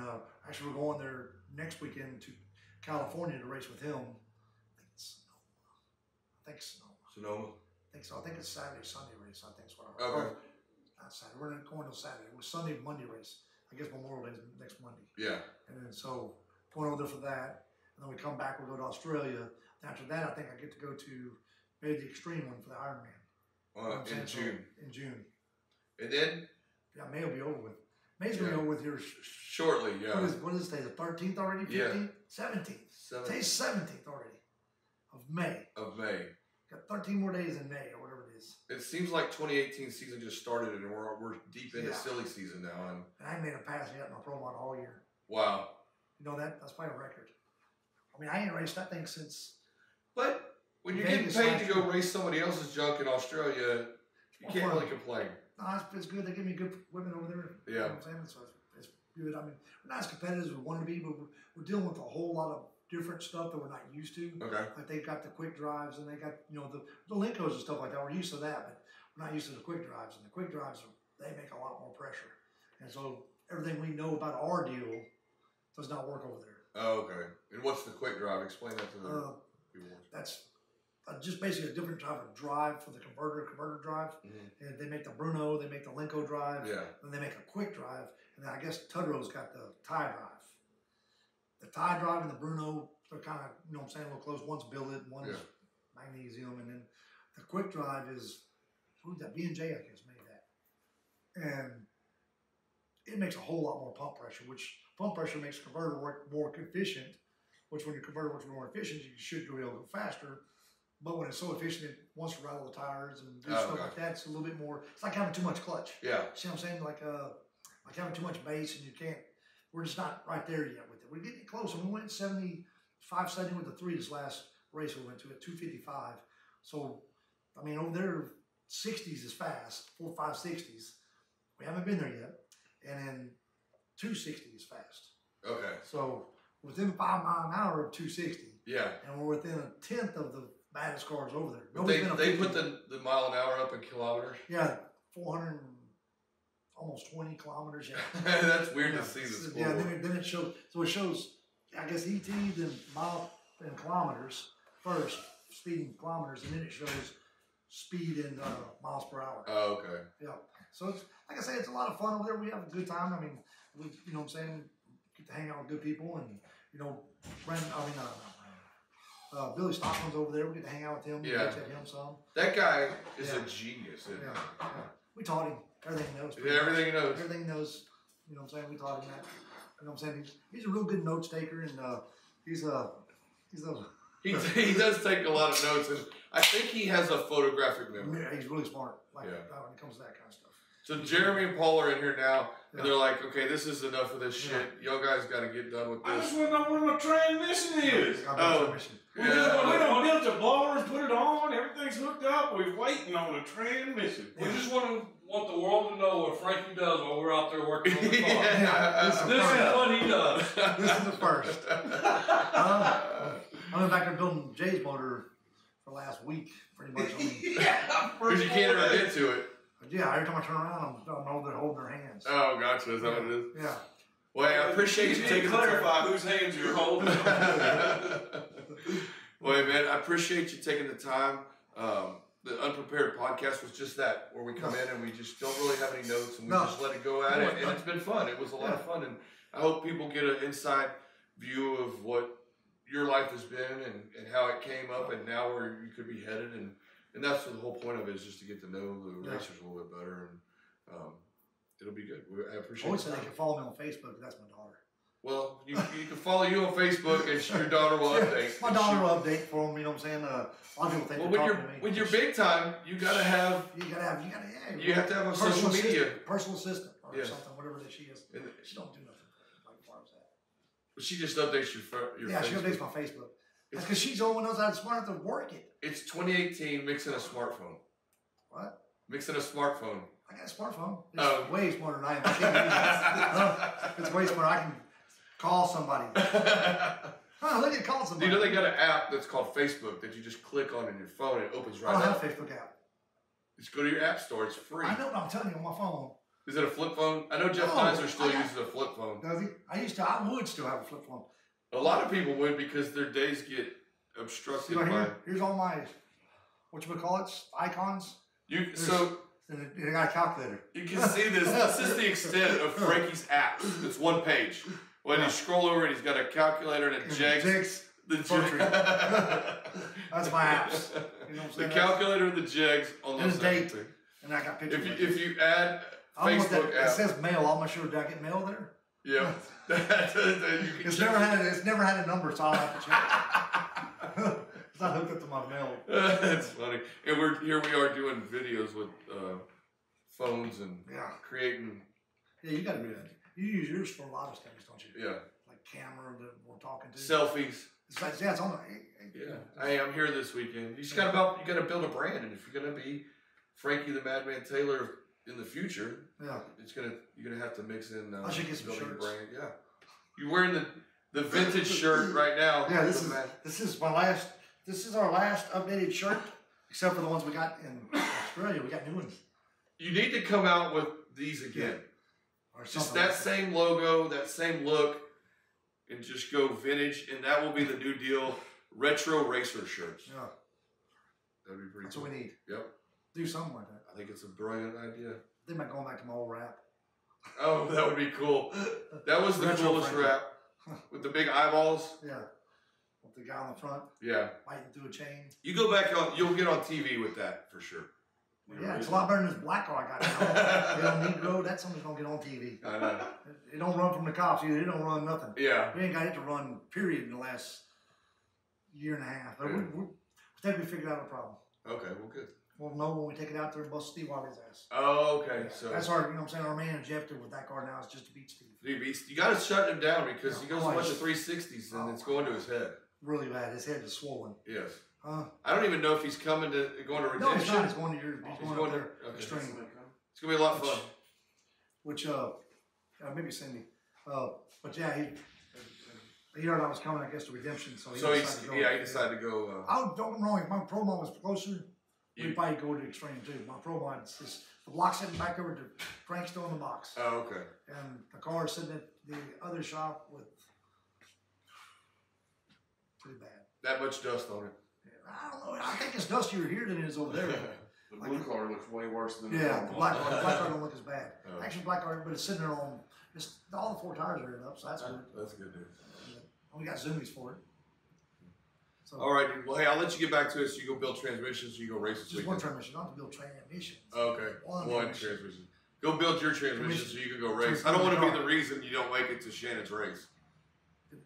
actually, we're going there next weekend to California to race with him. I think Sonoma. Sonoma. I think so. I think it's Saturday, Sunday race. I think it's what I Okay. heard. Not Saturday. We're not going to Saturday. It was Sunday, Monday race. I guess Memorial Day is next Monday. Yeah. And then so going over there for that. And then we come back, we'll go to Australia. After that, I think I get to go to maybe the extreme one for the Ironman. You know what I'm In saying? So, June. in June. And then Yeah, May will be over with. May's going to be over with here shortly, yeah. What is today? The 13th already? 15th? Yeah. 17th. Today's 17th already of May. Got 13 more days in May or whatever it is. It seems like 2018 season just started and we're deep into silly season now. And I ain't made a pass yet in my pro mod all year. Wow. You know that's probably a record. I mean, I ain't raced that thing since. But when you're getting paid to go race somebody else's junk in Australia, you can't really complain. No, it's good. They give me good women over there. Yeah. You know what I'm saying? So it's good. I mean, we're not as competitive as we want to be, but we're dealing with a whole lot of different stuff that we're not used to. Okay. Like they got the quick drives and they got, the Lincos and stuff like that. We're used to that, but we're not used to the quick drives. And the quick drives, they make a lot more pressure. And so everything we know about our deal does not work over there. Oh, okay. And what's the quick drive? Explain that to the people. That's just basically a different type of drive for the converter drive. Mm-hmm. And they make the Bruno, they make the Linko drive, and they make a quick drive. And then I guess Tudor's got the tie drive. The tie drive and the Bruno, they're kind of, a little close. One's billet, one's magnesium, and then the quick drive is, who's that? B&J, I guess, made that. And it makes a whole lot more pump pressure, which pump pressure makes the converter work more efficient, which when your converter works more efficient, you should be able to go faster. But when it's so efficient, it wants to rattle the tires and do stuff like that. It's a little bit more, it's like having too much clutch. Yeah. See what I'm saying? Like having too much bass and you can't, we're just not right there yet with it. We're getting close. And we went 75, 70 with the 3 this last race we went to at 255. So, I mean, over there, 60s is fast, 4, 5, 60s. We haven't been there yet. And then 260 is fast. Okay. So, within 5 miles an hour of 260. Yeah. And we're within a tenth of the baddest cars over there. They put the mile an hour up in kilometers? Yeah, 400 almost 20 kilometers. Yeah. That's weird to see this. Yeah, then it shows, so it shows, I guess, ET, then mile in kilometers first, speed in kilometers, and then it shows speed in miles per hour. Oh, okay. Yeah. So, it's, like I say, it's a lot of fun over there. We have a good time. I mean, we, you know what I'm saying, get to hang out with good people, and, Billy Stockman's over there. We get to hang out with him. Yeah. We get to him some. That guy is a genius. Yeah. We taught him everything he knows. Everything he knows. Everything he knows. You know what I'm saying? We taught him that. You know what I'm saying? He's a real good notes taker, and he does take a lot of notes, and I think he has a photographic memory. Yeah, he's really smart. When it comes to that kind of stuff. So Jeremy and Paul are in here now, and they're like, "Okay, this is enough of this shit. Y'all guys got to get done with this." I just want to know where my transmission is. We don't built the blowers, put it on, everything's hooked up. We're waiting on the transmission. We just want the world to know what Frankie does while we're out there working on the car. This is what he does. This is the first. I've been back there building Jay's motor for the last week, pretty much. Because you can't ever get to it. Yeah, every time I turn around, I'm over there holding their hands. Oh, gotcha. Is that what it is? Yeah. Well, I appreciate you taking the time. Clarify whose hands you're holding. Well, man, I appreciate you taking the time. The Unprepared podcast was just that, where we come in and we just don't really have any notes and we just let it go at it. And it's been fun. It was a lot of fun. And I hope people get an inside view of what your life has been and how it came up and now where you could be headed. And that's the whole point of it, is just to get to know the racers a little bit better. And it'll be good. I appreciate it. I always say they can follow me on Facebook. That's my daughter. Well, you can follow you on Facebook, and your daughter will update. My daughter will update for them. You know what I'm saying? A lot of people think they're talking to me. When you're big time, you have to have a social media personal assistant or something, whatever that she is. She don't do nothing like far as that. But she just updates your Facebook. She updates my Facebook. That's because she's the only one who knows how to smart enough to work it. It's 2018. Mixing a smartphone. What? Mixing a smartphone. I got a smartphone. It's way smarter than I am. I can't use it. It's way smarter. I can call somebody. Look at call somebody. Do you know they got an app that's called Facebook that you just click on in your phone and it opens right up? I don't have a Facebook app. Just go to your app store. It's free. I know, but I'm telling you, on my phone. Is it a flip phone? I know Jeff Kaiser still uses a flip phone. Does he? I would still have a flip phone. A lot of people would, because their days get obstructed by... Here's all my, whatchamacallits, icons. They got a calculator. You can see this. This is the extent of Frankie's app. It's one page. When you scroll over it, he's got a calculator and a jegs. That's my apps. You know what I'm saying? The calculator and the jegs on those date. And I got pictures. If you add Facebook app. It says mail. I'm not sure. Did I get mail there? Yeah. It's never had a number, so I'll have to check. It's not hooked up to my mail. That's funny. And we are doing videos with phones and creating. Yeah, you got to do that. You use yours for a lot of stuff, don't you? Yeah. Like camera that we're talking to. Selfies. It's like, it's on the. Yeah. Hey, I'm here this weekend. You gotta build a brand, and if you're gonna be Frankie the Madman Taylor in the future, you're gonna have to mix in. I should get some shirts. Brand. Yeah. You're wearing the vintage shirt right now. Yeah, this is my last. This is our last updated shirt, except for the ones we got in Australia. We got new ones. You need to come out with these again. Or just that same logo, that same look, and just go vintage, and that will be the new deal. Retro racer shirts. Yeah. That'd be pretty That's cool. what we need. Yep. Do something like that. I think it's a brilliant idea. They might go back to my old rap. Oh, that would be cool. That was the Retro coolest Frankie. rap. With the big eyeballs. Yeah. With the guy on the front. Yeah. Biting through a chain. You go back on, you'll get on TV with that for sure. Yeah, it's a lot better than this black car I got now. They don't need to go. That's something's going to get on TV. I know. It don't run from the cops either. It don't run nothing. Yeah. We ain't got it to run, period, in the last year and a half. But we think we figured out a problem. Okay, well, good. We'll know when we take it out there and bust Steve Wiley's ass. Oh, okay. Yeah, So that's our, you know what I'm saying, our man objective with that car now is just to beat Steve. you got to shut him down because he goes a Oh, bunch of 360s and it's going to his head. Really bad. His head is swollen. Yes. Huh? I don't even know if he's going to Redemption. No, he's not. He's going to your. He's going there. Okay. Extreme. It's going to be a lot of fun. Which maybe Cindy. But yeah, he heard I was coming, I guess, to Redemption. So he decided to go. I don't know. If my Pro Mod was closer, we'd probably go to Extreme too. My Pro Mod is just the block sitting back over to Frank's still in the box. Oh, okay. And the car is sitting at the other shop with pretty bad. That much dust on it. I don't know. I think it's dustier here than it is over there. The blue car looks way worse than Yeah, the black car don't look as bad. Oh. Actually, black car, but it's sitting there on. All the 4 tires are up, so that's good. That's good news. We got zoomies for it. So, All right, dude. Well, hey, I'll let you get back to it. So you go build transmissions. So you go race this just one weekend. transmission, not to build transmissions. Okay. One One transmission. Go build your transmission so you can go race. Transmission I don't want to be car. the reason you don't make it to Shannon's race.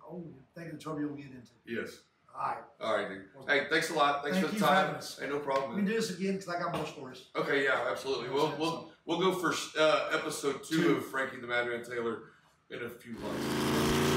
Oh, think of the trouble you'll get into. Yes. All right. Dude. Hey, thanks a lot. Thanks Thank for the you for time. having us. Hey, no problem. We can do this again because I got more stories. Okay, yeah, absolutely. We'll go for episode 2 of Frankie the Madman Taylor in a few months.